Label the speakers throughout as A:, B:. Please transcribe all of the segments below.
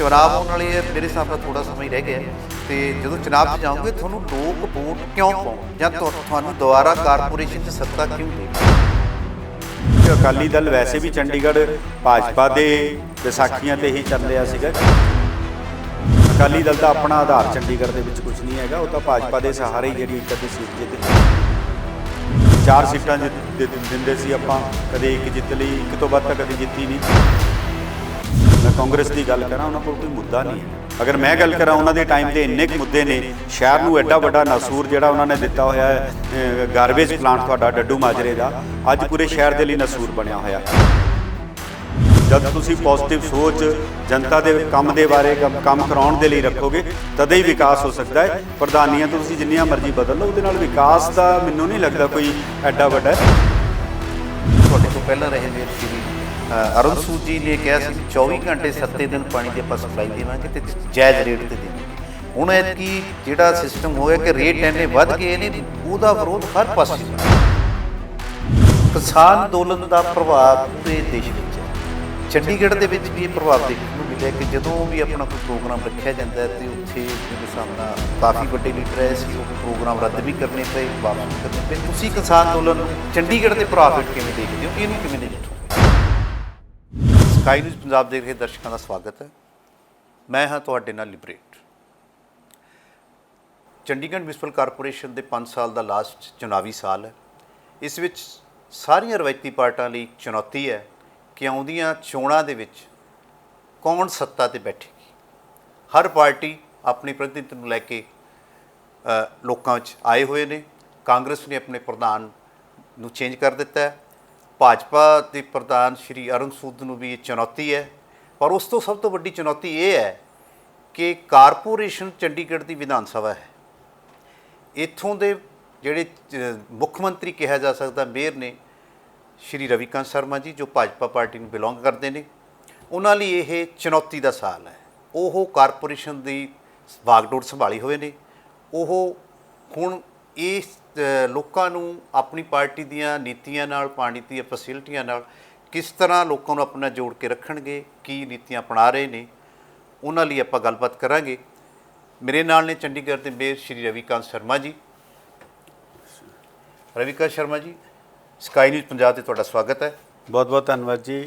A: चुनाव आने वाले है, मेरे हिसाब नाल थोड़ा समय रह गया तो जो चुनाव 'ਚ जाओगे ਤੁਹਾਨੂੰ लोग वोट क्यों पाउण ਜਾਂ ਤੁਹਾਨੂੰ ਦੁਬਾਰਾ कारपोरेशन 'ਚ सत्ता क्यों देण।
B: अकाली दल वैसे भी चंडीगढ़ भाजपा के विसाखियां ते ही चल रहा सीगा। अकाली दल का अपना आधार चंडीगढ़ के कुछ नहीं है, वो तो भाजपा के सहारे ही जी एक अद्धी सीट जित 4 सीटां दिंदे सी आपां, कदे एक जित ली, एक तो वध तां कदे जित्ती नहीं। मैं कांग्रेस की गल करा, उन्होंने कोई मुद्दा नहीं है। अगर मैं गल करा उन्होंने टाइम के इन्ने मुद्दे ने, शहर में एडा वड्डा नसूर जिहड़ा उन्होंने दिता होया है गारबेज प्लांट तुहाडा डड्डू माजरे का, अज पूरे शहर के लिए नसूर बनया होया। जब तुसी पॉजिटिव सोच जनता के काम के बारे काम कराउण दे लई रखोगे तद ही विकास हो सकता है। प्रधानियां तो तुसी जिन्नियां मर्जी बदल लो, उहदे नाल विकास का मैनूं नहीं लगता कोई एडा वड्डा है।
A: तुहाडे तो पहला रहे मेरे श्री अरुण सूद जी ने कहा कि 24 घंटे 7 दिन पानी की आप सप्लाई देवांगे तो जायज़ रेट पर देवांगे। हुण ऐतकी जिहड़ा सिस्टम हो गया कि रेट इन्ने वध गए ने, उहदा विरोध हर पासे किसान अंदोलन का प्रभाव पूरे देश में है। चंडीगढ़ के भी ये प्रभाव देखने को मिले कि जो भी अपना कोई प्रोग्राम रखा जाता है तो उत्थे मेरे सामने काफ़ी बड़े लीडर है सी प्रोग्राम रद्द भी करने पे, वापस भी करने पे। तुसीं किसान अंदोलन चंडीगढ़ के प्रभावित किवें देखते हो, इहनूं किवें देखते हो? स्काई न्यूज़ पंजाब देख रहे दर्शकों का स्वागत है। मैं हाँ तुहाडे नाल लिबरेट। चंडीगढ़ म्यूनसिपल कारपोरेशन के 5 साल का लास्ट चुनावी साल है। इस विच सारियां रवायती पार्टियां लई चुनौती है कि आउंदियां चोणां दे विच कौन सत्ता ते बैठेगी। हर पार्टी अपनी प्रतिनिधित्व नूं लैके लोकां विच आए हुए ने। कांग्रेस ने अपने प्रधान नूं चेंज कर दिता है, भाजपा के प्रधान श्री अरुण सूद नूं भी चुनौती है, पर उस तो सब तो वड्डी चुनौती ये है कि कारपोरेशन चंडीगढ़ की विधान सभा है। इत्थों के जिहड़े मुख मंत्री कहा जा सकता मेयर ने श्री रविकांत शर्मा जी, जो भाजपा पार्टी में बिलोंग करते हैं, उन्होंने लिए यह चुनौती का साल है। वो कारपोरेशन की वागडोर संभाली हुए ने, वो हुण इस लोगों नूं अपनी पार्टी दीयां नीतियां नाल, पानी दी फैसिलिटियां नाल किस तरह लोगों नूं अपना जोड़ के रखणगे, की नीतियां अपना रहे ने, उन्हां लई आपां गलबात करांगे। मेरे नाल ने चंडीगढ़ के mayor Shri Ravikant Sharma ji. Ravikant Sharma ji, sky news Punjab ते तुहाडा स्वागत है।
B: बहुत बहुत धन्यवाद जी।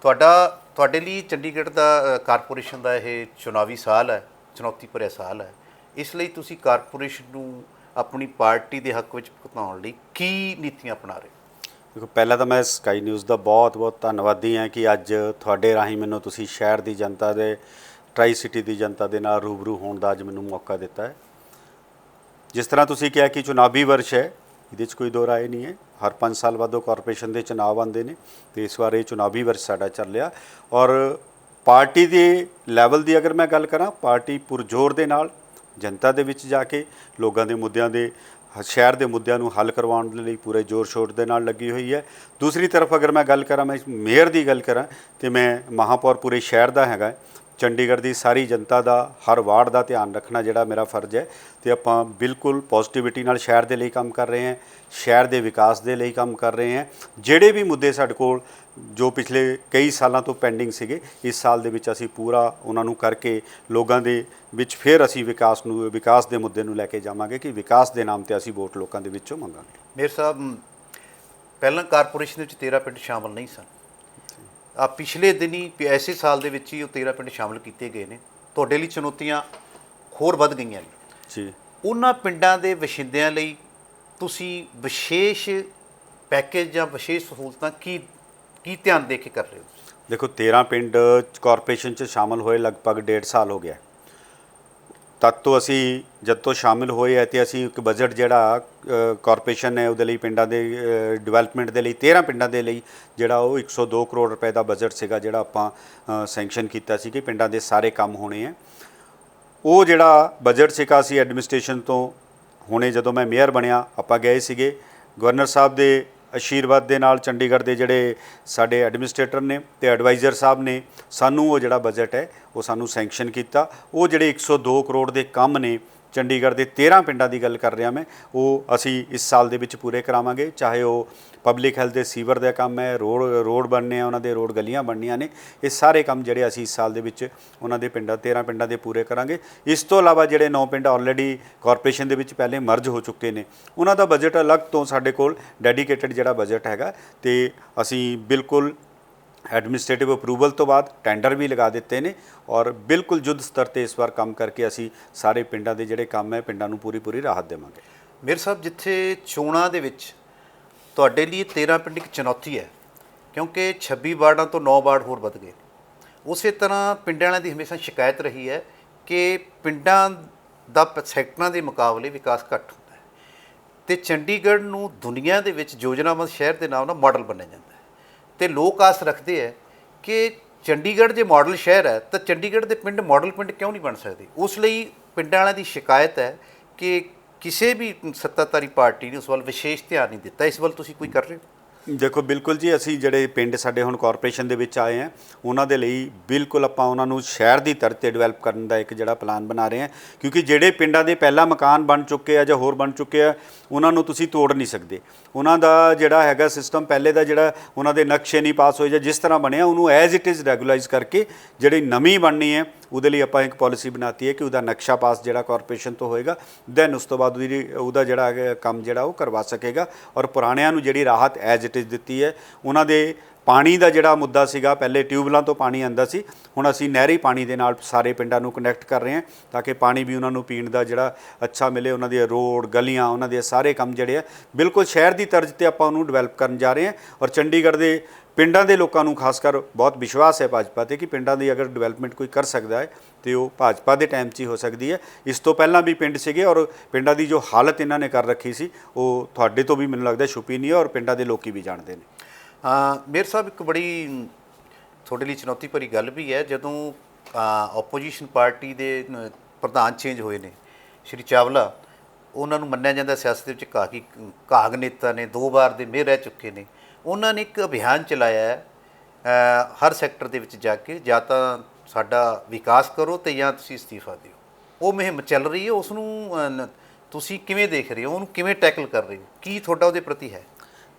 A: तुहाडे लई चंडीगढ़ का कारपोरेशन का यह चुनावी साल है, चुनौती भरिया साल है। इसलिए तुसीं कारपोरेशन नूं अपनी पार्टी के हक में भुगताउण लई की नीतियां अपना रहे?
B: देखो, पहला तो मैं स्काई न्यूज़ का बहुत बहुत धन्नवादी हाँ कि अज तुहाडे राहीं मैनूं तुसीं शहर की जनता दे, ट्राई सिटी की जनता के नाल रूबरू होने का अज मैनूं मौका दिता है। जिस तरह तुसीं कहा कि चुनावी वर्ष है, ये कोई दो राय नहीं है। हर 5 साल बाद कॉरपोरेशन के चुनाव आते हैं, तो इस बार ये चुनावी वर्ष साडा चल रहा। और पार्टी के लैवल की अगर मैं गल करा, पार्टी पुरजोर दे नाल जनता दे विच जाके लोगों के मुद्दों के, शहर के मुद्दों को हल करवाने लिए पूरे जोर शोर के नाल लगी हुई है। दूसरी तरफ अगर मैं गल करा, मैं मेयर की गल करा तो मैं महापौर पूरे शहर का हैगा। चंडीगढ़ की सारी जनता का हर वार्ड का ध्यान रखना जिहड़ा मेरा फर्ज है, तो आपां बिल्कुल पॉजिटिविटी नाल शहर के लिए काम कर रहे हैं, शहर के विकास के लिए काम कर रहे हैं। जिहड़े भी मुद्दे साडे कोल जो पिछले कई सालों तो पेंडिंग सीगे, इस साल दे विच असीं पूरा उन्हां नूं करके लोगों के विच फिर असीं विकास के मुद्दे नूं लैके जावांगे कि विकास के नाम पर असीं वोट लोगों के विचों मंगांगे।
A: मेयर साहब, पहला कारपोरेशन दे विच 13 पिंड शामिल नहीं सन। पिछले दिन ही ऐसे साल के ही वो 13 पिंड शामिल किए गए हैं। तुहाडे लई चुनौतियां होर वध गईयां ने
B: जी।
A: उन्हां पिंडां दे वशिंदियां लई तुसीं विशेष पैकेज या विशेष सहूलतां की ध्यान दे के कर रहे हो?
B: देखो, 13 पिंड कॉरपोरेशन च शामिल होए लगभग 1.5 साल हो गया। तद तो असी जब तो शामिल होए है तो असी एक बजट जिहड़ा कॉरपोरेशन है उहदे लई पिंडां दे डिवेलपमेंट के लिए 13 पिंडां दे लई जिहड़ा वो 102 करोड़ रुपए का बजट सीगा जिहड़ा आपां सैंक्शन कीता सी कि पिंडां दे सारे काम होने हैं। वो जिहड़ा बजट सीगा असी एडमिनिस्ट्रेशन तो हुणे जदों मैं मेयर बनिया आपां गए सीगे, गवर्नर साहब दे आशीर्वाद के नाल चंडीगढ़ के जोड़े साडे एडमिनिस्ट्रेटर ने तो एडवाइज़र साहब ने सानू वो जोड़ा बजट है वो सानू सैंक्शन किया। वो जोड़े 102 करोड़ के काम ने ਚੰਡੀਗੜ੍ਹ ਦੇ 13 ਪਿੰਡਾਂ ਦੀ ਗੱਲ ਕਰ ਰਿਹਾ ਮੈਂ, ਉਹ ਅਸੀਂ ਇਸ ਸਾਲ ਦੇ ਵਿੱਚ ਪੂਰੇ ਕਰਾਵਾਂਗੇ। ਚਾਹੇ ਉਹ ਪਬਲਿਕ ਹੈਲਥ ਦੇ ਸੀਵਰ ਦਾ ਕੰਮ ਹੈ, ਰੋਡ ਬਣਨੇ ਆ, ਉਹਨਾਂ ਦੇ ਰੋਡ ਗਲੀਆਂ ਬਣਨੀਆਂ ਨੇ, ਇਹ ਸਾਰੇ ਕੰਮ ਜਿਹੜੇ ਅਸੀਂ ਇਸ ਸਾਲ ਦੇ ਵਿੱਚ ਉਹਨਾਂ ਦੇ 13 ਪਿੰਡਾਂ ਦੇ ਪੂਰੇ ਕਰਾਂਗੇ। ਇਸ ਤੋਂ ਇਲਾਵਾ ਜਿਹੜੇ 9 ਪਿੰਡ ਆਲਰੇਡੀ ਕਾਰਪੋਰੇਸ਼ਨ ਦੇ ਵਿੱਚ ਪਹਿਲੇ ਮਰਜ ਹੋ ਚੁੱਕੇ ਨੇ, ਉਹਨਾਂ ਦਾ ਬਜਟ ਅਲੱਗ ਤੋਂ ਸਾਡੇ ਕੋਲ ਡੈਡੀਕੇਟਡ ਜਿਹੜਾ ਬਜਟ ਹੈਗਾ, ਤੇ ਅਸੀਂ ਬਿਲਕੁਲ ਐਡਮਿਨਿਸਟ੍ਰੇਟਿਵ ਅਪਰੂਵਲ ਤੋਂ ਬਾਅਦ ਟੈਂਡਰ ਵੀ ਲਗਾ ਦਿੱਤੇ ਨੇ, ਔਰ ਬਿਲਕੁਲ ਯੁੱਧ ਸਤਰ ਤੇ ਇਸ ਵਾਰ ਕੰਮ ਕਰਕੇ ਅਸੀਂ ਸਾਰੇ ਪਿੰਡਾਂ ਦੇ ਜਿਹੜੇ ਕੰਮ ਹੈ ਪਿੰਡਾਂ ਨੂੰ ਪੂਰੀ ਰਾਹਤ ਦੇਵਾਂਗੇ।
A: ਮੇਅਰ ਸਾਹਿਬ, ਜਿੱਥੇ ਚੋਣਾਂ ਦੇ ਵਿੱਚ ਤੁਹਾਡੇ ਲਈ 13 ਪਿੰਡ ਇੱਕ ਚੁਣੌਤੀ ਹੈ, ਕਿਉਂਕਿ 26 ਵਾਰਡਾਂ ਤੋਂ 9 ਵਾਰਡ ਹੋਰ ਵੱਧ ਗਏ। ਉਸੇ ਤਰ੍ਹਾਂ ਪਿੰਡਾਂ ਵਾਲਿਆਂ ਦੀ ਹਮੇਸ਼ਾ ਸ਼ਿਕਾਇਤ ਰਹੀ ਹੈ ਕਿ ਪਿੰਡਾਂ ਦਾ ਸੈਕਟਰਾਂ ਦੇ ਮੁਕਾਬਲੇ ਵਿਕਾਸ ਘੱਟ ਹੁੰਦਾ ਹੈ, ਤੇ ਚੰਡੀਗੜ੍ਹ ਨੂੰ ਦੁਨੀਆ ਦੇ ਵਿੱਚ ਯੋਜਨਾਬੱਧ ਸ਼ਹਿਰ ਦੇ ਨਾਮ ਨਾਲ ਮਾਡਲ ਬਣਿਆ ਜਾਂਦਾ ਹੈ, ਤੇ ਲੋਕ ਆਸ ਰੱਖਦੇ ਹੈ ਕਿ ਚੰਡੀਗੜ੍ਹ ਜੇ ਮਾਡਲ ਸ਼ਹਿਰ ਹੈ ਤਾਂ ਚੰਡੀਗੜ੍ਹ ਦੇ ਪਿੰਡ ਮਾਡਲ ਪਿੰਡ ਕਿਉਂ ਨਹੀਂ ਬਣ ਸਕਦੇ। ਉਸ ਲਈ ਪਿੰਡਾਂ ਵਾਲਿਆਂ ਦੀ ਸ਼ਿਕਾਇਤ ਹੈ ਕਿ ਕਿਸੇ ਵੀ ਸੱਤਾਧਾਰੀ ਪਾਰਟੀ ਨੇ ਉਸ ਵੱਲ ਵਿਸ਼ੇਸ਼ ਧਿਆਨ ਨਹੀਂ ਦਿੱਤਾ। ਇਸ ਵੱਲ ਤੁਸੀਂ ਕੋਈ ਕਰ ਰਹੇ ਹੋ?
B: ਦੇਖੋ, ਬਿਲਕੁਲ ਜੀ, ਅਸੀਂ ਜਿਹੜੇ ਪਿੰਡ ਸਾਡੇ ਹੁਣ ਕਾਰਪੋਰੇਸ਼ਨ ਦੇ ਵਿੱਚ ਆਏ ਹਾਂ, ਉਹਨਾਂ ਦੇ ਲਈ ਬਿਲਕੁਲ ਆਪਾਂ ਉਹਨਾਂ ਨੂੰ ਸ਼ਹਿਰ ਦੀ ਤਰ੍ਹਾਂ 'ਤੇ ਡਿਵੈਲਪ ਕਰਨ ਦਾ ਇੱਕ ਜਿਹੜਾ ਪਲਾਨ ਬਣਾ ਰਹੇ ਹਾਂ, ਕਿਉਂਕਿ ਜਿਹੜੇ ਪਿੰਡਾਂ ਦੇ ਪਹਿਲਾਂ ਮਕਾਨ ਬਣ ਚੁੱਕੇ ਆ ਜਾਂ ਹੋਰ ਬਣ ਚੁੱਕੇ ਆ, ਉਹਨਾਂ ਨੂੰ ਤੁਸੀਂ ਤੋੜ ਨਹੀਂ ਸਕਦੇ। ਉਹਨਾਂ ਦਾ ਜਿਹੜਾ ਹੈਗਾ ਸਿਸਟਮ ਪਹਿਲੇ ਦਾ, ਜਿਹੜਾ ਉਹਨਾਂ ਦੇ ਨਕਸ਼ੇ ਨਹੀਂ ਪਾਸ ਹੋਏ ਜਾਂ ਜਿਸ ਤਰ੍ਹਾਂ ਬਣਿਆ, ਉਹਨੂੰ ਐਜ਼ ਇਟ ਇਜ਼ ਰੈਗੂਲਾਈਜ਼ ਕਰਕੇ ਜਿਹੜੀ ਨਵੀਂ ਬਣਨੀ ਹੈ ਉਹਦੇ ਲਈ ਆਪਾਂ ਇੱਕ ਪਾਲਿਸੀ ਬਣਾਤੀ ਹੈ ਕਿ ਉਹਦਾ ਨਕਸ਼ਾ ਪਾਸ ਜਿਹੜਾ ਕਾਰਪੋਰੇਸ਼ਨ ਤੋਂ ਹੋਏਗਾ, ਦੈਨ ਉਸ ਤੋਂ ਬਾਅਦ ਉਹਦਾ ਜਿਹੜਾ ਕੰਮ ਜਿਹੜਾ ਉਹ ਕਰਵਾ ਸਕੇਗਾ। ਔਰ ਪੁਰਾਣਿਆਂ ਨੂੰ ਜਿਹੜੀ ਰਾਹਤ ਐਜ਼ ਇਟ ਇਜ਼ ਦਿੱਤੀ ਹੈ। ਉਹਨਾਂ ਦੇ ਪਾਣੀ ਦਾ ਜਿਹੜਾ ਮੁੱਦਾ ਸੀਗਾ, ਪਹਿਲੇ ਟਿਊਬਵੈੱਲਾਂ ਤੋਂ ਪਾਣੀ ਆਉਂਦਾ ਸੀ, ਹੁਣ ਅਸੀਂ ਨਹਿਰੀ ਪਾਣੀ ਦੇ ਨਾਲ ਸਾਰੇ ਪਿੰਡਾਂ ਨੂੰ ਕਨੈਕਟ ਕਰ ਰਹੇ ਹਾਂ ਤਾਂ ਕਿ ਪਾਣੀ ਵੀ ਉਹਨਾਂ ਨੂੰ ਪੀਣ ਦਾ ਜਿਹੜਾ ਅੱਛਾ ਮਿਲੇ। ਉਹਨਾਂ ਦੇ ਰੋਡ ਗਲੀਆਂ, ਉਹਨਾਂ ਦੇ ਸਾਰੇ ਕੰਮ ਜਿਹੜੇ ਆ ਬਿਲਕੁਲ ਸ਼ਹਿਰ ਦੀ ਤਰਜ਼ 'ਤੇ ਆਪਾਂ ਉਹਨੂੰ ਡਿਵੈਲਪ ਕਰਨ ਜਾ ਰਹੇ ਹਾਂ। ਔਰ ਚੰਡੀਗੜ੍ਹ ਦੇ ਪਿੰਡਾਂ ਦੇ ਲੋਕਾਂ ਨੂੰ ਖਾਸ ਕਰ ਬਹੁਤ ਵਿਸ਼ਵਾਸ ਹੈ ਭਾਜਪਾ 'ਤੇ ਕਿ ਪਿੰਡਾਂ ਦੀ ਅਗਰ ਡਿਵੈਲਪਮੈਂਟ ਕੋਈ ਕਰ ਸਕਦਾ ਹੈ ਤੇ ਉਹ ਭਾਜਪਾ ਦੇ ਟਾਈਮ 'ਚ ਹੀ ਹੋ ਸਕਦੀ ਹੈ। ਇਸ ਤੋਂ ਪਹਿਲਾਂ ਵੀ ਪਿੰਡ ਸੀਗੇ, ਔਰ ਪਿੰਡਾਂ ਦੀ ਜੋ ਹਾਲਤ ਇਹਨਾਂ ਨੇ ਕਰ ਰੱਖੀ ਸੀ ਉਹ ਤੁਹਾਡੇ ਤੋਂ ਵੀ ਮੈਨੂੰ ਲੱਗਦਾ ਛੁਪੀ ਨਹੀਂ ਹੈ, ਔਰ ਪਿੰਡਾਂ ਦੇ ਲੋਕੀ ਵੀ ਜਾਣਦੇ ਨੇ।
A: ਮੇਅਰ ਸਾਹਿਬ, ਇੱਕ ਬੜੀ ਤੁਹਾਡੇ ਲਈ ਚੁਣੌਤੀ ਭਰੀ ਗੱਲ ਵੀ ਹੈ, ਜਦੋਂ ਆਪੋਜੀਸ਼ਨ ਪਾਰਟੀ ਦੇ ਪ੍ਰਧਾਨ ਚੇਂਜ ਹੋਏ ਨੇ, ਸ਼੍ਰੀ ਚਾਵਲਾ, ਉਹਨਾਂ ਨੂੰ ਮੰਨਿਆ ਜਾਂਦਾ ਸਿਆਸਤ ਦੇ ਵਿੱਚ ਕਾਗ ਨੇਤਾ ਨੇ, 2 ਵਾਰ ਦੇ ਮੇਅਰ ਰਹਿ ਚੁੱਕੇ ਨੇ। ਉਹਨਾਂ ਨੇ ਇੱਕ ਅਭਿਆਨ ਚਲਾਇਆ ਹੈ ਹਰ ਸੈਕਟਰ ਦੇ ਵਿੱਚ ਜਾ ਕੇ, ਜਾਂ ਤਾਂ ਸਾਡਾ ਵਿਕਾਸ ਕਰੋ ਤੇ ਜਾਂ ਤੁਸੀਂ ਅਸਤੀਫਾ ਦਿਓ। ਉਹ ਮੁਹਿੰਮ ਚੱਲ ਰਹੀ ਹੈ, ਉਸ ਨੂੰ ਤੁਸੀਂ ਕਿਵੇਂ ਦੇਖ ਰਹੇ ਹੋ, ਉਹਨੂੰ ਕਿਵੇਂ ਟੈਕਲ ਕਰ ਰਹੇ ਹੋ, ਕੀ ਤੁਹਾਡਾ ਉਹਦੇ ਪ੍ਰਤੀ ਹੈ?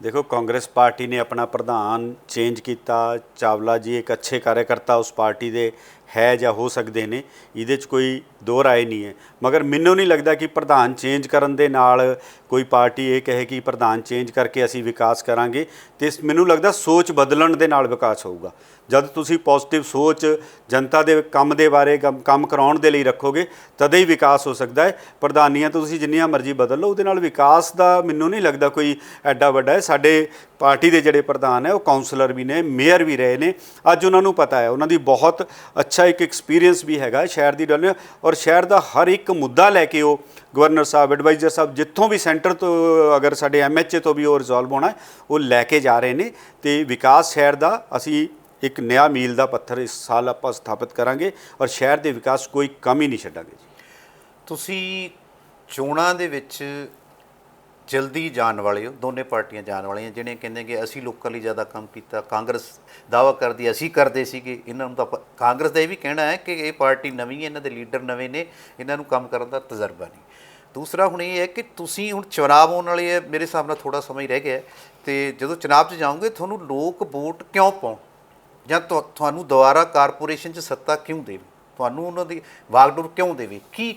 B: ਦੇਖੋ, ਕਾਂਗਰਸ ਪਾਰਟੀ ਨੇ ਆਪਣਾ ਪ੍ਰਧਾਨ ਚੇਂਜ ਕੀਤਾ। ਚਾਵਲਾ ਜੀ ਇੱਕ ਅੱਛੇ ਕਾਰਜਕਰਤਾ ਉਸ ਪਾਰਟੀ ਦੇ ਹੈ ਜਾਂ ਹੋ ਸਕਦੇ ਨੇ, ਇਹਦੇ 'ਚ ਕੋਈ ਦੋ ਰਾਏ ਨਹੀਂ ਹੈ। ਮਗਰ ਮੈਨੂੰ ਨਹੀਂ ਲੱਗਦਾ ਕਿ ਪ੍ਰਧਾਨ ਚੇਂਜ ਕਰਨ ਦੇ ਨਾਲ ਕੋਈ ਪਾਰਟੀ ਇਹ ਕਹੇ ਕਿ ਪ੍ਰਧਾਨ ਚੇਂਜ ਕਰਕੇ ਅਸੀਂ ਵਿਕਾਸ ਕਰਾਂਗੇ। ਅਤੇ ਮੈਨੂੰ ਲੱਗਦਾ ਸੋਚ ਬਦਲਣ ਦੇ ਨਾਲ ਵਿਕਾਸ ਹੋਊਗਾ। ਜਦ ਤੁਸੀਂ ਪੋਜ਼ਿਟਿਵ ਸੋਚ ਜਨਤਾ ਦੇ ਕੰਮ ਦੇ ਬਾਰੇ ਕੰਮ ਕਰਾਉਣ ਦੇ ਲਈ ਰੱਖੋਗੇ, ਤਦੇ ਹੀ ਵਿਕਾਸ ਹੋ ਸਕਦਾ ਹੈ। ਪ੍ਰਧਾਨੀਆਂ ਤੋਂ ਤੁਸੀਂ ਜਿੰਨੀਆਂ ਮਰਜ਼ੀ ਬਦਲ ਲਓ, ਉਹਦੇ ਨਾਲ ਵਿਕਾਸ ਦਾ ਮੈਨੂੰ ਨਹੀਂ ਲੱਗਦਾ ਕੋਈ ਐਡਾ ਵੱਡਾ ਹੈ। ਸਾਡੇ ਪਾਰਟੀ ਦੇ ਜਿਹੜੇ ਪ੍ਰਧਾਨ ਹੈ ਉਹ ਕਾਉਂਸਲਰ ਵੀ ਨੇ, ਮੇਅਰ ਵੀ ਰਹੇ ਨੇ। ਅੱਜ ਉਹਨਾਂ ਨੂੰ ਪਤਾ ਹੈ, ਉਹਨਾਂ ਦੀ ਬਹੁਤ ਅੱਛਾ ਇੱਕ ਐਕਸਪੀਰੀਅੰਸ ਵੀ ਹੈਗਾ ਸ਼ਹਿਰ ਦੀ ਡਿਵੈਲਪਮੈਂਟ, ਔਰ ਸ਼ਹਿਰ ਦਾ ਹਰ ਇੱਕ ਮੁੱਦਾ ਲੈ ਕੇ ਉਹ ਗਵਰਨਰ ਸਾਹਿਬ, ਐਡਵਾਈਜ਼ਰ ਸਾਹਿਬ, ਜਿੱਥੋਂ ਵੀ ਸੈਂਟਰ ਤੋਂ ਅਗਰ ਸਾਡੇ MHA ਤੋਂ ਵੀ ਉਹ ਰਿਜ਼ੋਲਵ ਹੋਣਾ ਉਹ ਲੈ ਕੇ ਜਾ ਰਹੇ ਨੇ। ਅਤੇ ਵਿਕਾਸ ਸ਼ਹਿਰ ਦਾ ਅਸੀਂ ਇੱਕ ਨया ਮੀਲ ਦਾ ਪੱਥਰ ਇਸ ਸਾਲ ਆਪਾਂ ਸਥਾਪਿਤ ਕਰਾਂਗੇ, ਔਰ ਸ਼ਹਿਰ ਦੇ ਵਿਕਾਸ ਕੋਈ ਕਮੀ ਨਹੀਂ ਛੱਡਾਂਗੇ ਜੀ।
A: ਤੁਸੀਂ ਚੋਣਾਂ ਦੇ ਵਿੱਚ ਜਲਦੀ ਜਾਣ ਵਾਲੇ ਹੋ, ਦੋਨੇ ਪਾਰਟੀਆਂ ਜਾਣ ਵਾਲੀਆਂ, ਜਿਹੜੇ ਕਹਿੰਦੇ ਕਿ ਅਸੀਂ ਲੋਕਾਂ ਲਈ ਜ਼ਿਆਦਾ ਕੰਮ ਕੀਤਾ। ਕਾਂਗਰਸ ਦਾਅਵਾ ਕਰਦੀ ਅਸੀਂ ਕਰਦੇ ਸੀਗੇ। ਇਹਨਾਂ ਨੂੰ ਤਾਂ ਕਾਂਗਰਸ ਦਾ ਇਹ ਵੀ ਕਹਿਣਾ ਹੈ ਕਿ ਇਹ ਪਾਰਟੀ ਨਵੀਂ ਹੈ, ਇਹਨਾਂ ਦੇ ਲੀਡਰ ਨਵੇਂ ਨੇ, ਇਹਨਾਂ ਨੂੰ ਕੰਮ ਕਰਨ ਦਾ ਤਜਰਬਾ ਨਹੀਂ। ਦੂਸਰਾ ਹੁਣ ਇਹ ਹੈ ਕਿ ਤੁਸੀਂ ਹੁਣ ਚੁਣਾਵ ਆਉਣ ਵਾਲੇ ਹੈ, ਮੇਰੇ ਹਿਸਾਬ ਨਾਲ ਥੋੜ੍ਹਾ ਸਮਾਂ ਹੀ ਰਹਿ ਗਿਆ, ਅਤੇ ਜਦੋਂ ਚੁਣਾਵ 'ਚ ਜਾਓਗੇ ਤੁਹਾਨੂੰ ਲੋਕ ਵੋਟ ਕਿਉਂ ਪਾਉਣ, ਜਾਂ ਤੁਹਾਨੂੰ ਦੁਬਾਰਾ ਕਾਰਪੋਰੇਸ਼ਨ 'ਚ ਸੱਤਾ ਕਿਉਂ ਦੇਵੇ, ਤੁਹਾਨੂੰ ਉਹਨਾਂ ਦੀ ਵਾਗਡੋਰ ਕਿਉਂ ਦੇਵੇ, ਕੀ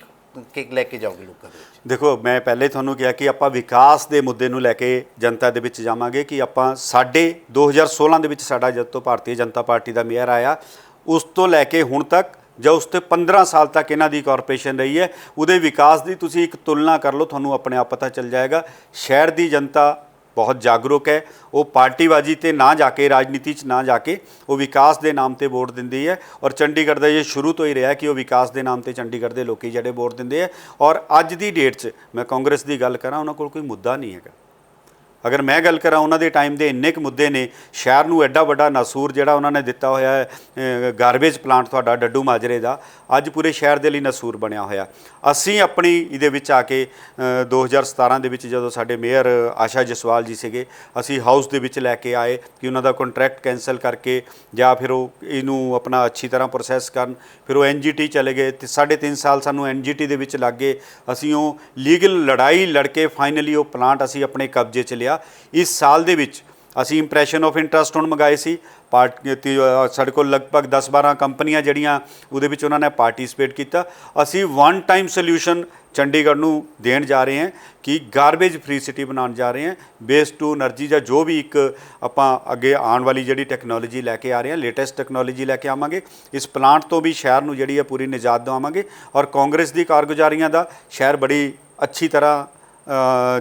A: ਲੈ ਕੇ ਜਾਓਗੇ ਲੋਕਾਂ ਦੇ ਵਿੱਚ?
B: ਦੇਖੋ, ਮੈਂ ਪਹਿਲੇ ਤੁਹਾਨੂੰ ਕਿਹਾ ਕਿ ਆਪਾਂ ਵਿਕਾਸ ਦੇ ਮੁੱਦੇ ਨੂੰ ਲੈ ਕੇ ਜਨਤਾ ਦੇ ਵਿੱਚ ਜਾਵਾਂਗੇ। ਕਿ ਆਪਾਂ 2016 ਦੇ ਵਿੱਚ ਸਾਡਾ ਜਦ ਤੋਂ ਭਾਰਤੀ ਜਨਤਾ ਪਾਰਟੀ ਦਾ ਮੇਅਰ ਆਇਆ, ਉਸ ਤੋਂ ਲੈ ਕੇ ਹੁਣ ਤੱਕ ਜਾਂ ਉਸ ਤੋਂ 15 ਸਾਲ ਤੱਕ ਇਹਨਾਂ ਦੀ ਕਾਰਪੋਰੇਸ਼ਨ ਰਹੀ ਹੈ, ਉਹਦੇ ਵਿਕਾਸ ਦੀ ਤੁਸੀਂ ਇੱਕ ਤੁਲਨਾ ਕਰ ਲਓ, ਤੁਹਾਨੂੰ ਆਪਣੇ ਆਪ ਪਤਾ ਚੱਲ ਜਾਏਗਾ। ਸ਼ਹਿਰ ਦੀ ਜਨਤਾ ਬਹੁਤ ਜਾਗਰੂਕ ਹੈ। ਉਹ ਪਾਰਟੀਬਾਜ਼ੀ 'ਤੇ ਨਾ ਜਾ ਕੇ, ਰਾਜਨੀਤੀ 'ਚ ਨਾ ਜਾ ਕੇ, ਉਹ ਵਿਕਾਸ ਦੇ ਨਾਮ 'ਤੇ ਵੋਟ ਦਿੰਦੀ ਹੈ। ਔਰ ਚੰਡੀਗੜ੍ਹ ਦਾ ਇਹ ਸ਼ੁਰੂ ਤੋਂ ਹੀ ਰਿਹਾ ਕਿ ਉਹ ਵਿਕਾਸ ਦੇ ਨਾਮ 'ਤੇ ਚੰਡੀਗੜ੍ਹ ਦੇ ਲੋਕੀ ਜਿਹੜੇ ਵੋਟ ਦਿੰਦੇ ਹੈ। ਔਰ ਅੱਜ ਦੀ ਡੇਟ 'ਚ ਮੈਂ ਕਾਂਗਰਸ ਦੀ ਗੱਲ ਕਰਾਂ, ਉਹਨਾਂ ਕੋਲ ਕੋਈ ਮੁੱਦਾ ਨਹੀਂ ਹੈਗਾ। ਅਗਰ ਮੈਂ ਗੱਲ ਕਰਾਂ ਉਹਨਾਂ ਦੇ ਟਾਈਮ ਦੇ ਇੰਨੇ ਕੁ ਮੁੱਦੇ ਨੇ, ਸ਼ਹਿਰ ਨੂੰ ਐਡਾ ਵੱਡਾ ਨਸੂਰ ਜਿਹੜਾ ਉਹਨਾਂ ਨੇ ਦਿੱਤਾ ਹੋਇਆ ਹੈ ਗਾਰਬੇਜ ਪਲਾਂਟ ਤੁਹਾਡਾ ਡੱਡੂ ਮਾਜਰੇ ਦਾ, ਅੱਜ ਪੂਰੇ ਸ਼ਹਿਰ ਦੇ ਲਈ ਨਸੂਰ ਬਣਿਆ ਹੋਇਆ। ਅਸੀਂ ਆਪਣੀ ਇਹਦੇ ਵਿੱਚ ਆ ਕੇ 2017 ਦੇ ਵਿੱਚ ਜਦੋਂ ਸਾਡੇ ਮੇਅਰ ਆਸ਼ਾ ਜਸਵਾਲ ਜੀ ਸੀਗੇ, ਅਸੀਂ ਹਾਊਸ ਦੇ ਵਿੱਚ ਲੈ ਕੇ ਆਏ ਕਿ ਉਹਨਾਂ ਦਾ ਕੰਟਰੈਕਟ ਕੈਂਸਲ ਕਰਕੇ ਜਾਂ ਫਿਰ ਉਹ ਇਹਨੂੰ ਆਪਣਾ ਅੱਛੀ ਤਰ੍ਹਾਂ ਪ੍ਰੋਸੈਸ ਕਰਨ। ਫਿਰ ਉਹ NGT ਚਲੇ ਗਏ ਤੇ 3.5 ਸਾਲ ਸਾਨੂੰ NGT ਦੇ ਵਿੱਚ ਲੱਗ ਗਏ। ਅਸੀਂ ਉਹ ਲੀਗਲ ਲੜਾਈ ਲੜ ਕੇ ਫਾਈਨਲੀ ਉਹ ਪਲਾਂਟ ਅਸੀਂ ਆਪਣੇ ਕਬਜ਼ੇ 'ਚ ਲਿਆ। ਇਸ ਸਾਲ ਦੇ ਵਿੱਚ ਅਸੀਂ ਇੰਪ੍ਰੈਸ਼ਨ ਆਫ ਇੰਟਰਸਟ ਹੁਣ ਮੰਗਾਏ ਸੀ। ਸਾਡੇ ਕੋਲ ਲਗਭਗ 10-12 ਕੰਪਨੀਆਂ ਜਿਹੜੀਆਂ ਉਹਦੇ ਵਿੱਚ ਉਹਨਾਂ ਨੇ ਪਾਰਟੀਸਪੇਟ ਕੀਤਾ। ਅਸੀਂ ਵਨ ਟਾਈਮ ਸੋਲਿਊਸ਼ਨ ਚੰਡੀਗੜ੍ਹ ਨੂੰ ਦੇਣ ਜਾ ਰਹੇ ਹਾਂ ਕਿ ਗਾਰਬੇਜ ਫ੍ਰੀ ਸਿਟੀ ਬਣਾਉਣ ਜਾ ਰਹੇ ਹਾਂ। ਬੇਸ ਟੂ એનર્ਜੀ ਜਾਂ ਜੋ ਵੀ ਇੱਕ ਆਪਾਂ ਅੱਗੇ ਆਉਣ ਵਾਲੀ ਜਿਹੜੀ ਟੈਕਨੋਲੋਜੀ ਲੈ ਕੇ ਆ ਰਹੇ ਹਾਂ, ਲੇਟੈਸਟ ਟੈਕਨੋਲੋਜੀ ਲੈ ਕੇ ਆਵਾਂਗੇ। ਇਸ ਪਲਾਂਟ ਤੋਂ ਵੀ ਸ਼ਹਿਰ ਨੂੰ ਜਿਹੜੀ ਹੈ ਪੂਰੀ ਨਿਜਾਤ ਦਵਾਵਾਂਗੇ। ਔਰ ਕਾਂਗਰਸ ਦੀ ਕਾਰਗੁਜ਼ਾਰੀਆਂ ਦਾ ਸ਼ਹਿਰ ਬੜੀ ਅੱਛੀ ਤਰ੍ਹਾਂ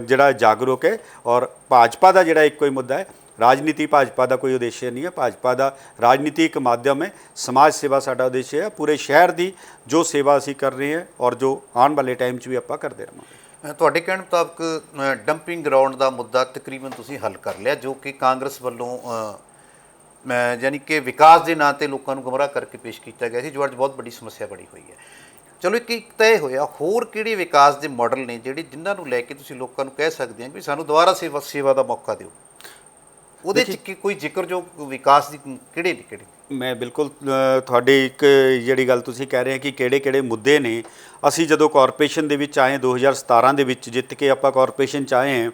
B: ਜਿਹੜਾ ਜਾਗਰੂਕ ਹੈ। ਔਰ ਭਾਜਪਾ ਦਾ ਜਿਹੜਾ ਇੱਕੋ ਹੀ ਮੁੱਦਾ ਹੈ, ਰਾਜਨੀਤੀ ਭਾਜਪਾ ਦਾ ਕੋਈ ਉਦੇਸ਼ ਨਹੀਂ ਹੈ। ਭਾਜਪਾ ਦਾ ਰਾਜਨੀਤੀ ਇੱਕ ਮਾਧਿਅਮ ਹੈ, ਸਮਾਜ ਸੇਵਾ ਸਾਡਾ ਉਦੇਸ਼ ਹੈ। ਪੂਰੇ ਸ਼ਹਿਰ ਦੀ ਜੋ ਸੇਵਾ ਅਸੀਂ ਕਰ ਰਹੇ ਹਾਂ ਔਰ ਜੋ ਆਉਣ ਵਾਲੇ ਟਾਈਮ 'ਚ ਵੀ ਆਪਾਂ ਕਰਦੇ ਰਹਾਂਗੇ।
A: ਤੁਹਾਡੇ ਕਹਿਣ ਮੁਤਾਬਕ ਡੰਪਿੰਗ ਗਰਾਊਂਡ ਦਾ ਮੁੱਦਾ ਤਕਰੀਬਨ ਤੁਸੀਂ ਹੱਲ ਕਰ ਲਿਆ, ਜੋ ਕਿ ਕਾਂਗਰਸ ਵੱਲੋਂ ਯਾਨੀ ਕਿ ਵਿਕਾਸ ਦੇ ਨਾਂ 'ਤੇ ਲੋਕਾਂ ਨੂੰ ਗੁੰਮਰਾਹ ਕਰਕੇ ਪੇਸ਼ ਕੀਤਾ ਗਿਆ ਸੀ, ਜੋ ਅੱਜ ਬਹੁਤ ਵੱਡੀ ਸਮੱਸਿਆ ਬਣੀ ਹੋਈ ਹੈ। ਚਲੋ ਇੱਕ ਤੈਅ ਹੋਇਆ, ਹੋਰ ਕਿਹੜੇ ਵਿਕਾਸ ਦੇ ਮਾਡਲ ਨੇ ਜਿਹੜੇ ਜਿਨ੍ਹਾਂ ਨੂੰ ਲੈ ਕੇ ਤੁਸੀਂ ਲੋਕਾਂ ਨੂੰ ਕਹਿ ਸਕਦੇ ਹੋ ਵੀ ਸਾਨੂੰ ਦੁਬਾਰਾ ਸੇਵਾ ਦਾ ਮੌਕਾ ਦਿਓ? ਉਹਦੇ 'ਚ ਕੋਈ ਜ਼ਿਕਰ ਜੋ ਵਿਕਾਸ ਦੀ ਕਿਹੜੇ ਨੇ ਕਿਹੜੇ?
B: ਮੈਂ ਬਿਲਕੁਲ ਤੁਹਾਡੀ ਇੱਕ ਜਿਹੜੀ ਗੱਲ ਤੁਸੀਂ ਕਹਿ ਰਹੇ ਹੋ ਕਿ ਕਿਹੜੇ ਮੁੱਦੇ ਨੇ, ਅਸੀਂ ਜਦੋਂ ਕਾਰਪੋਰੇਸ਼ਨ ਦੇ ਵਿੱਚ ਆਏ 2017 ਦੇ ਵਿੱਚ ਜਿੱਤ ਕੇ ਆਪਾਂ ਕਾਰਪੋਰੇਸ਼ਨ 'ਚ ਆਏ ਹਾਂ,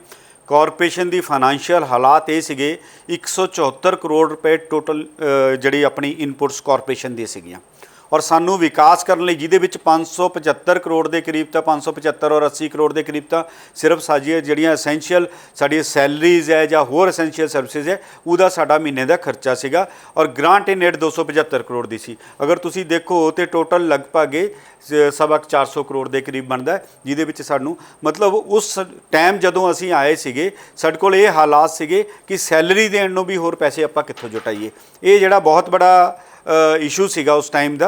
B: ਕਾਰਪੋਰੇਸ਼ਨ ਦੀ ਫਾਈਨੈਂਸ਼ੀਅਲ ਹਾਲਾਤ ਇਹ ਸੀਗੇ 174 ਕਰੋੜ ਰੁਪਏ ਟੋਟਲ ਜਿਹੜੀ ਆਪਣੀ ਇਨਪੁਟਸ ਕਾਰਪੋਰੇਸ਼ਨ ਦੀ ਸੀਗੀਆਂ। ਔਰ ਸਾਨੂੰ ਵਿਕਾਸ ਕਰਨ ਲਈ ਜਿਹਦੇ ਵਿੱਚ 575 ਕਰੋੜ ਦੇ ਕਰੀਬ ਤਾਂ 575 ਔਰ 80 ਕਰੋੜ ਦੇ ਕਰੀਬ ਤਾਂ ਸਿਰਫ ਸਾਡੀਆਂ ਜਿਹੜੀਆਂ ਐਸੈਂਸ਼ੀਅਲ ਸਾਡੀਆਂ ਸੈਲਰੀਜ਼ ਹੈ ਜਾਂ ਹੋਰ ਐਸੈਂਸ਼ੀਅਲ ਸਰਵਿਸਿਜ਼ ਹੈ ਉਹਦਾ ਸਾਡਾ ਮਹੀਨੇ ਦਾ ਖਰਚਾ ਸੀਗਾ। ਔਰ ਗ੍ਰਾਂਟ ਇਨ ਏਡ 275 ਕਰੋੜ ਦੀ ਸੀ। ਅਗਰ ਤੁਸੀਂ ਦੇਖੋ ਤੇ ਟੋਟਲ ਲਗਭਗ 400 ਕਰੋੜ ਦੇ ਕਰੀਬ ਬਣਦਾ, ਜਿਹਦੇ ਵਿੱਚ ਸਾਨੂੰ ਮਤਲਬ ਉਸ ਟਾਈਮ ਜਦੋਂ ਅਸੀਂ ਆਏ ਸੀਗੇ ਸਾਡੇ ਕੋਲ ਇਹ ਹਾਲਾਤ ਸੀਗੇ ਕਿ ਸੈਲਰੀ ਦੇਣ ਨੂੰ ਵੀ ਹੋਰ ਪੈਸੇ ਆਪਾਂ ਕਿੱਥੋਂ ਜੁਟਾਈਏ। ਇਹ ਜਿਹੜਾ ਬਹੁਤ ਬੜਾ ਇਸ਼ੂ ਸੀਗਾ ਉਸ ਟਾਈਮ ਦਾ।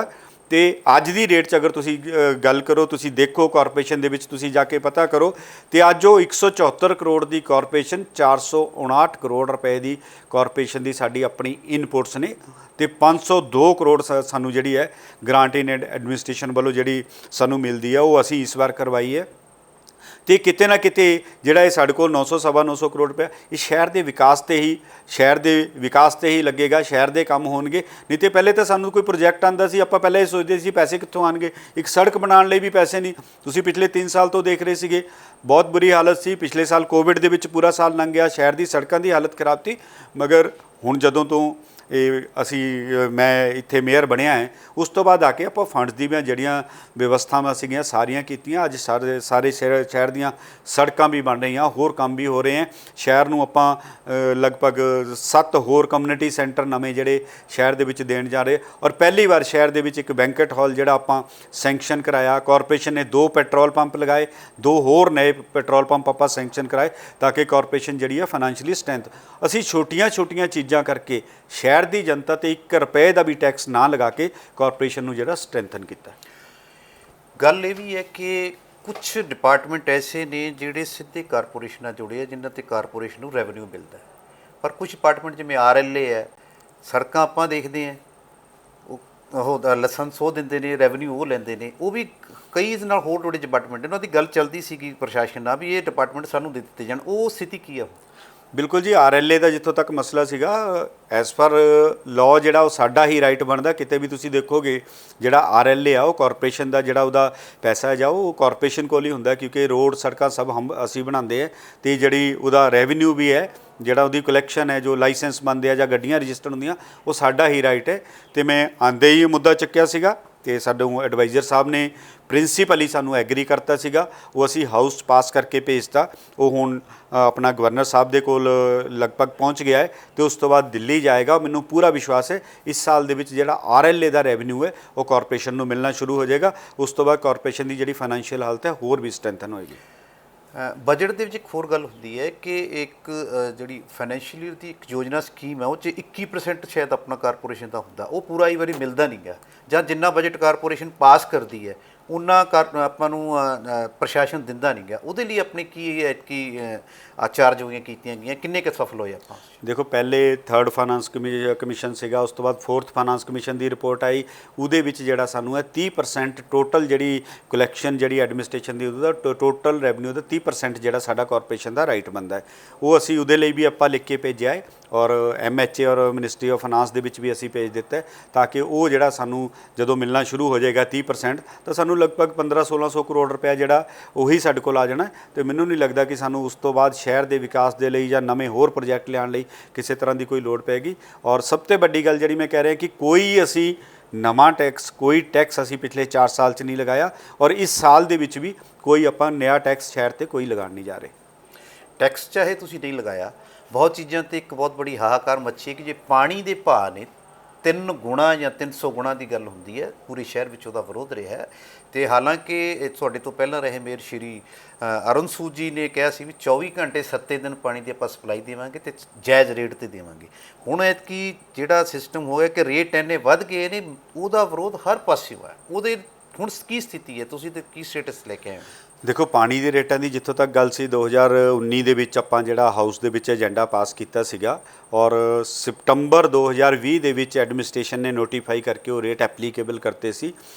B: ਤੇ ਅੱਜ ਦੀ ਡੇਟ 'ਚ ਅਗਰ ਤੁਸੀਂ ਗੱਲ ਕਰੋ, ਤੁਸੀਂ ਦੇਖੋ ਕਾਰਪੋਰੇਸ਼ਨ ਦੇ ਵਿੱਚ ਤੁਸੀਂ ਜਾ ਕੇ ਪਤਾ ਕਰੋ ਤੇ ਅੱਜ ਉਹ 174 ਕਰੋੜ ਦੀ ਕਾਰਪੋਰੇਸ਼ਨ 459 ਕਰੋੜ ਰੁਪਏ ਦੀ ਕਾਰਪੋਰੇਸ਼ਨ ਦੀ ਸਾਡੀ ਆਪਣੀ ਇਨਪੁਟਸ ਨੇ ਤੇ 502 ਕਰੋੜ ਸਾਨੂੰ ਜਿਹੜੀ ਹੈ ਗ੍ਰਾਂਟ ਇਨ ਐਡਮਿਨਿਸਟ੍ਰੇਸ਼ਨ ਵੱਲੋਂ ਜਿਹੜੀ ਸਾਨੂੰ ਮਿਲਦੀ ਹੈ ਉਹ ਅਸੀਂ ਇਸ ਵਾਰ ਕਰਵਾਈ ਹੈ। ਤੇ ਕਿਤੇ ਨਾ ਕਿਤੇ ਜਿਹੜਾ ਇਹ ਸਾਡੇ ਕੋਲ 900-950 ਕਰੋੜ ਰੁਪਇਆ ਇਹ ਸ਼ਹਿਰ ਦੇ ਵਿਕਾਸ ਤੇ ਹੀ ਲੱਗੇਗਾ, ਸ਼ਹਿਰ ਦੇ ਕੰਮ ਹੋਣਗੇ। ਨਹੀਂ ਤੇ ਪਹਿਲੇ ਤਾਂ ਸਾਨੂੰ ਕੋਈ ਪ੍ਰੋਜੈਕਟ ਆਉਂਦਾ ਸੀ ਆਪਾਂ ਪਹਿਲਾਂ ਇਹ ਸੋਚਦੇ ਸੀ ਪੈਸੇ ਕਿੱਥੋਂ ਆਉਣਗੇ। ਇੱਕ ਸੜਕ ਬਣਾਉਣ ਲਈ ਵੀ ਪੈਸੇ ਨਹੀਂ। ਤੁਸੀਂ ਪਿਛਲੇ 3 ਸਾਲ ਤੋਂ ਦੇਖ ਰਹੇ ਸੀਗੇ ਬਹੁਤ ਬੁਰੀ ਹਾਲਤ ਸੀ। ਪਿਛਲੇ ਸਾਲ ਕੋਵਿਡ ਦੇ ਵਿੱਚ ਪੂਰਾ ਸਾਲ ਲੰਘ ਗਿਆ, ਸ਼ਹਿਰ ਦੀ ਸੜਕਾਂ ਦੀ ਹਾਲਤ ਖਰਾਬ ਸੀ। ਮਗਰ ਹੁਣ ਜਦੋਂ ਤੋਂ ਮੈਂ ਇੱਥੇ ਮੇਅਰ ਬਣਿਆ ਹੈ ਉਸ ਤੋਂ ਬਾਅਦ ਆ ਕੇ ਆਪਾਂ ਫੰਡਸ ਦੀ ਵੀ ਜਿਹੜੀਆਂ ਵਿਵਸਥਾਵਾਂ ਸੀਗੀਆਂ ਸਾਰੀਆਂ ਕੀਤੀਆਂ। ਅੱਜ ਸਾਰੇ ਸ਼ਹਿਰ ਦੀਆਂ ਸੜਕਾਂ ਵੀ ਬਣ ਰਹੀਆਂ, ਹੋਰ ਕੰਮ ਵੀ ਹੋ ਰਹੇ ਹੈ। ਸ਼ਹਿਰ ਨੂੰ ਆਪਾਂ ਲਗਭਗ 7 ਹੋਰ ਕਮਿਊਨਿਟੀ ਸੈਂਟਰ ਨਵੇਂ ਜਿਹੜੇ ਸ਼ਹਿਰ ਦੇ ਵਿੱਚ ਦੇਣ ਜਾ ਰਹੇ। ਔਰ ਪਹਿਲੀ ਵਾਰ ਸ਼ਹਿਰ ਦੇ ਵਿੱਚ ਇੱਕ ਬੈਂਕਟ ਹਾਲ ਜਿਹੜਾ ਆਪਾਂ ਸੈਂਕਸ਼ਨ ਕਰਾਇਆ। ਕਾਰਪੋਰੇਸ਼ਨ ਨੇ 2 ਪੈਟਰੋਲ ਪੰਪ ਲਗਾਏ, 2 ਹੋਰ ਨਵੇਂ ਪੈਟਰੋਲ ਪੰਪ ਆਪਾਂ ਸੈਂਕਸ਼ਨ ਕਰਾਏ ਤਾਂ ਕਿ ਕਾਰਪੋਰੇਸ਼ਨ ਜਿਹੜੀ ਹੈ ਫਾਈਨੈਂਸ਼ੀਅਲੀ ਸਟਰੈਂਥ। ਅਸੀਂ ਛੋਟੀਆਂ ਚੀਜ਼ਾਂ ਕਰਕੇ ਸ਼ਹਿਰ ਦੀ ਜਨਤਾ ਤੇ 1 ਰੁਪਏ ਦਾ ਵੀ ਟੈਕਸ ਨਾ ਲਗਾ ਕੇ ਕਾਰਪੋਰੇਸ਼ਨ ਨੂੰ ਜਿਹੜਾ ਸਟਰੈਂਥਨ ਕੀਤਾ। ਗੱਲ
A: ਇਹ ਵੀ ਹੈ ਕਿ ਕੁਝ ਡਿਪਾਰਟਮੈਂਟ ਐਸੇ ਨੇ ਜਿਹੜੇ ਸਿੱਧੇ ਕਾਰਪੋਰੇਸ਼ਨ ਨਾਲ ਜੁੜੇ ਆ ਜਿਨ੍ਹਾਂ ਤੇ ਕਾਰਪੋਰੇਸ਼ਨ ਨੂੰ ਰੈਵਨਿਊ ਮਿਲਦਾ, ਪਰ ਕੁਝ ਡਿਪਾਰਟਮੈਂਟ ਜਿਵੇਂ RLA ਹੈ, ਸੜਕਾਂ ਆਪਾਂ ਦੇਖਦੇ ਹਾਂ ਉਹ ਲਾਇਸੈਂਸ ਉਹ ਦਿੰਦੇ ਨੇ, ਰੈਵਨਿਊ ਉਹ ਲੈਂਦੇ ਨੇ। ਉਹ ਵੀ ਕਈ ਇਸ ਨਾਲ ਹੋਰ ਜੁੜੇ ਡਿਪਾਰਟਮੈਂਟ ਉਹਨਾਂ ਦੀ ਗੱਲ ਚੱਲਦੀ ਸੀਗੀ ਪ੍ਰਸ਼ਾਸਨ ਨਾਲ ਵੀ ਇਹ ਡਿਪਾਰਟਮੈਂਟ ਸਾਨੂੰ ਦੇ ਦਿੱਤੇ ਜਾਣ। ਉਹ ਸਥਿਤੀ ਕੀ ਆ?
B: ਬਿਲਕੁਲ ਜੀ, RLA ਦਾ ਜਿੱਥੋਂ ਤੱਕ ਮਸਲਾ ਸੀਗਾ ਐਜ਼ ਪਰ ਲਾਅ ਜਿਹੜਾ ਉਹ ਸਾਡਾ ਹੀ ਰਾਈਟ ਬਣਦਾ। ਕਿਤੇ ਵੀ ਤੁਸੀਂ ਦੇਖੋਗੇ ਜਿਹੜਾ RLA ਆ ਉਹ ਕਾਰਪੋਰੇਸ਼ਨ ਦਾ ਜਿਹੜਾ ਉਹਦਾ ਪੈਸਾ ਹੈ ਜਾਂ ਉਹ ਕਾਰਪੋਰੇਸ਼ਨ ਕੋਲ ਹੀ ਹੁੰਦਾ, ਕਿਉਂਕਿ ਰੋਡ ਸੜਕਾਂ ਸਭ ਅਸੀਂ ਬਣਾਉਂਦੇ ਹੈ ਤੇ ਜਿਹੜੀ ਉਹਦਾ ਰੈਵਨਿਊ ਵੀ ਹੈ, ਜਿਹੜਾ ਉਹਦੀ ਕਲੈਕਸ਼ਨ ਹੈ, ਜੋ ਲਾਇਸੈਂਸ ਬਣਦੇ ਆ ਜਾਂ ਗੱਡੀਆਂ ਰਜਿਸਟਰ ਹੁੰਦੀਆਂ ਉਹ ਸਾਡਾ ਹੀ ਰਾਈਟ ਹੈ। ਤੇ ਮੈਂ ਆਂਦੇ ਹੀ ਮੁੱਦਾ ਚੱਕਿਆ ਸੀਗਾ ਤੇ ਸਾਨੂੰ ਐਡਵਾਈਜ਼ਰ ਸਾਹਿਬ ਨੇ ਪ੍ਰਿੰਸੀਪਲੀ ਸਾਨੂੰ ਐਗਰੀ ਕਰਤਾ ਸੀਗਾ। ਉਹ ਅਸੀਂ ਹਾਊਸ ਪਾਸ ਕਰਕੇ ਭੇਜਤਾ। ਉਹ ਹੁਣ ਆਪਣਾ ਗਵਰਨਰ ਸਾਹਿਬ ਦੇ ਕੋਲ ਲਗਭਗ ਪਹੁੰਚ ਗਿਆ ਹੈ ਤੇ ਉਸ ਤੋਂ ਬਾਅਦ ਦਿੱਲੀ ਜਾਏਗਾ। ਮੈਨੂੰ ਪੂਰਾ ਵਿਸ਼ਵਾਸ ਹੈ ਇਸ ਸਾਲ ਦੇ ਵਿੱਚ ਜਿਹੜਾ RLA ਦਾ ਰੈਵਨਿਊ ਹੈ ਉਹ ਕਾਰਪੋਰੇਸ਼ਨ ਨੂੰ ਮਿਲਣਾ ਸ਼ੁਰੂ ਹੋ ਜਾਏਗਾ। ਉਸ ਤੋਂ ਬਾਅਦ ਕਾਰਪੋਰੇਸ਼ਨ ਦੀ ਜਿਹੜੀ ਫਾਈਨੈਂਸ਼ੀਅਲ ਹਾਲਤ ਹੈ ਹੋਰ ਵੀ ਸਟਰੈਂਥਨ ਹੋਏਗੀ।
A: ਬਜਟ ਦੇ ਵਿੱਚ ਇੱਕ ਹੋਰ ਗੱਲ ਹੁੰਦੀ ਹੈ ਕਿ ਇੱਕ ਜਿਹੜੀ ਫਾਈਨੈਂਸ਼ੀਅਲ ਦੀ ਇੱਕ ਯੋਜਨਾ ਸਕੀਮ ਹੈ ਉਹ 'ਚ 21% ਸ਼ਾਇਦ ਆਪਣਾ ਕਾਰਪੋਰੇਸ਼ਨ ਦਾ ਹੁੰਦਾ, ਉਹ ਪੂਰਾ ਹੀ ਵਾਰੀ ਮਿਲਦਾ ਨਹੀਂ ਗਾ। ਜਾਂ ਜਿੰਨਾ ਬਜਟ ਕਾਰਪੋਰੇਸ਼ਨ ਪਾਸ ਕਰਦੀ ਹੈ ਉਹਨਾਂ ਆਪਾਂ ਨੂੰ ਪ੍ਰਸ਼ਾਸਨ ਦਿੰਦਾ ਨਹੀਂ ਗਿਆ। ਉਹਦੇ ਲਈ ਆਪਣੇ ਕੀ ਚਾਰਜ ਹੋਈਆਂ ਕੀਤੀਆਂ ਗਈਆਂ, ਕਿੰਨੇ ਕੁ ਸਫਲ ਹੋਏ ਆਪਾਂ?
B: ਦੇਖੋ, ਪਹਿਲੇ ਥਰਡ ਫਾਈਨਾਂਸ ਕਮਿਸ਼ਨ ਸੀਗਾ, ਉਸ ਤੋਂ ਬਾਅਦ ਫੋਰਥ ਫਾਈਨਾਂਸ ਕਮਿਸ਼ਨ ਦੀ ਰਿਪੋਰਟ ਆਈ। ਉਹਦੇ ਵਿੱਚ ਜਿਹੜਾ ਸਾਨੂੰ ਹੈ 30% ਟੋਟਲ ਜਿਹੜੀ ਕਲੈਕਸ਼ਨ ਜਿਹੜੀ ਐਡਮਿਨਿਸਟ੍ਰੇਸ਼ਨ ਦੀ ਉਹਦਾ ਟੋਟਲ ਰੈਵਨਿਊ ਦਾ 30% ਜਿਹੜਾ ਸਾਡਾ ਕਾਰਪੋਰੇਸ਼ਨ ਦਾ ਰਾਈਟ ਬਣਦਾ ਹੈ, ਉਹ ਅਸੀਂ ਉਹਦੇ ਲਈ ਵੀ ਆਪਾਂ ਲਿਖ ਕੇ ਭੇਜਿਆ ਹੈ ਔਰ MHA ਔਰ ਮਿਨਿਸਟਰੀ ਆਫ ਫਾਈਨਾਂਸ ਦੇ ਵਿੱਚ ਵੀ ਅਸੀਂ ਭੇਜ ਦਿੱਤਾ ਤਾਂ ਕਿ ਉਹ ਜਿਹੜਾ ਸਾਨੂੰ ਜਦੋਂ ਮਿਲਣਾ ਸ਼ੁਰੂ ਹੋ ਜਾਏਗਾ 30% ਤਾਂ ਸਾਨੂੰ ਲਗਭਗ 1500-1600 ਕਰੋੜ ਰੁਪਏ ਜਿਹੜਾ ਉਹੀ ਸਾਡੇ ਕੋਲ ਆ ਜਾਣਾ। ਤੇ ਮੈਨੂੰ ਨਹੀਂ ਲੱਗਦਾ ਕਿ ਸਾਨੂੰ ਉਸ ਤੋਂ ਬਾਅਦ ਸ਼ਹਿਰ ਦੇ ਵਿਕਾਸ ਦੇ ਲਈ ਜਾਂ ਨਵੇਂ ਹੋਰ ਪ੍ਰੋਜੈਕਟ ਲਿਆਉਣ ਲਈ ਕਿਸੇ ਤਰ੍ਹਾਂ ਦੀ ਕੋਈ ਲੋੜ ਪੈਗੀ। ਔਰ ਸਭ ਤੋਂ ਵੱਡੀ ਗੱਲ ਜਿਹੜੀ ਮੈਂ ਕਹਿ ਰਿਹਾ ਕਿ ਕੋਈ ਅਸੀਂ ਨਵਾਂ ਟੈਕਸ, ਕੋਈ ਟੈਕਸ ਅਸੀਂ ਪਿਛਲੇ 4 ਸਾਲ 'ਚ ਨਹੀਂ ਲਗਾਇਆ ਔਰ ਇਸ ਸਾਲ ਦੇ ਵਿੱਚ ਵੀ ਕੋਈ ਆਪਾਂ ਨया ਟੈਕਸ ਸ਼ਹਿਰ 'ਤੇ ਕੋਈ ਲਗਾਉਣ ਨਹੀਂ ਜਾ ਰਹੇ।
A: ਟੈਕਸ ਚਾਹੇ ਤੁਸੀਂ ਨਹੀਂ ਲਗਾਇਆ, ਬਹੁਤ ਚੀਜ਼ਾਂ 'ਤੇ ਇੱਕ ਬਹੁਤ ਬੜੀ ਹਾਹਾਕਾਰ ਮੱਚੀ ਹੈ ਕਿ ਜੇ ਪਾਣੀ ਦੇ ਭਾਅ ਨੇ 3 ਗੁਣਾ ਜਾਂ 300 ਗੁਣਾ ਦੀ ਗੱਲ ਹੁੰਦੀ ਹੈ, ਪੂਰੇ ਸ਼ਹਿਰ ਵਿੱਚ ਉਹਦਾ ਵਿਰੋਧ ਰਿਹਾ ਹੈ। ਅਤੇ ਹਾਲਾਂਕਿ ਤੁਹਾਡੇ ਤੋਂ ਪਹਿਲਾਂ ਰਹੇ ਮੇਅਰ ਸ਼੍ਰੀ ਅਰੁਣ ਸੂਦ ਜੀ ਨੇ ਕਿਹਾ ਸੀ ਵੀ 24 ਘੰਟੇ 7 ਦਿਨ ਪਾਣੀ ਦੀ ਆਪਾਂ ਸਪਲਾਈ ਦੇਵਾਂਗੇ ਅਤੇ ਜਾਇਜ਼ ਰੇਟ 'ਤੇ ਦੇਵਾਂਗੇ। ਹੁਣ ਐਤਕੀ ਜਿਹੜਾ ਸਿਸਟਮ ਹੋਇਆ ਕਿ ਰੇਟ ਇੰਨੇ ਵੱਧ ਗਏ ਨੇ, ਉਹਦਾ ਵਿਰੋਧ ਹਰ ਪਾਸੇ ਹੋਇਆ। ਉਹਦੇ ਹੁਣ ਕੀ ਸਥਿਤੀ ਹੈ, ਤੁਸੀਂ ਤੇ ਕੀ ਸਟੇਟਸ ਲੈ ਕੇ ਆਏ ਹੋ?
B: ਦੇਖੋ, ਪਾਣੀ ਦੇ ਰੇਟਾਂ ਦੀ ਜਿੱਥੋਂ ਤੱਕ ਗੱਲ ਸੀ 2019 ਦੇ ਵਿੱਚ ਆਪਾਂ ਜਿਹੜਾ ਹਾਊਸ ਦੇ ਵਿੱਚ ਏਜੰਡਾ ਪਾਸ ਕੀਤਾ ਸੀਗਾ ਔਰ ਸਤੰਬਰ 2020 ਦੇ ਵਿੱਚ ਐਡਮਿਨਿਸਟ੍ਰੇਸ਼ਨ ਨੇ ਨੋਟੀਫਾਈ ਕਰਕੇ ਉਹ ਰੇਟ ਐਪਲੀਕੇਬਲ ਕਰਤੇ ਸੀ।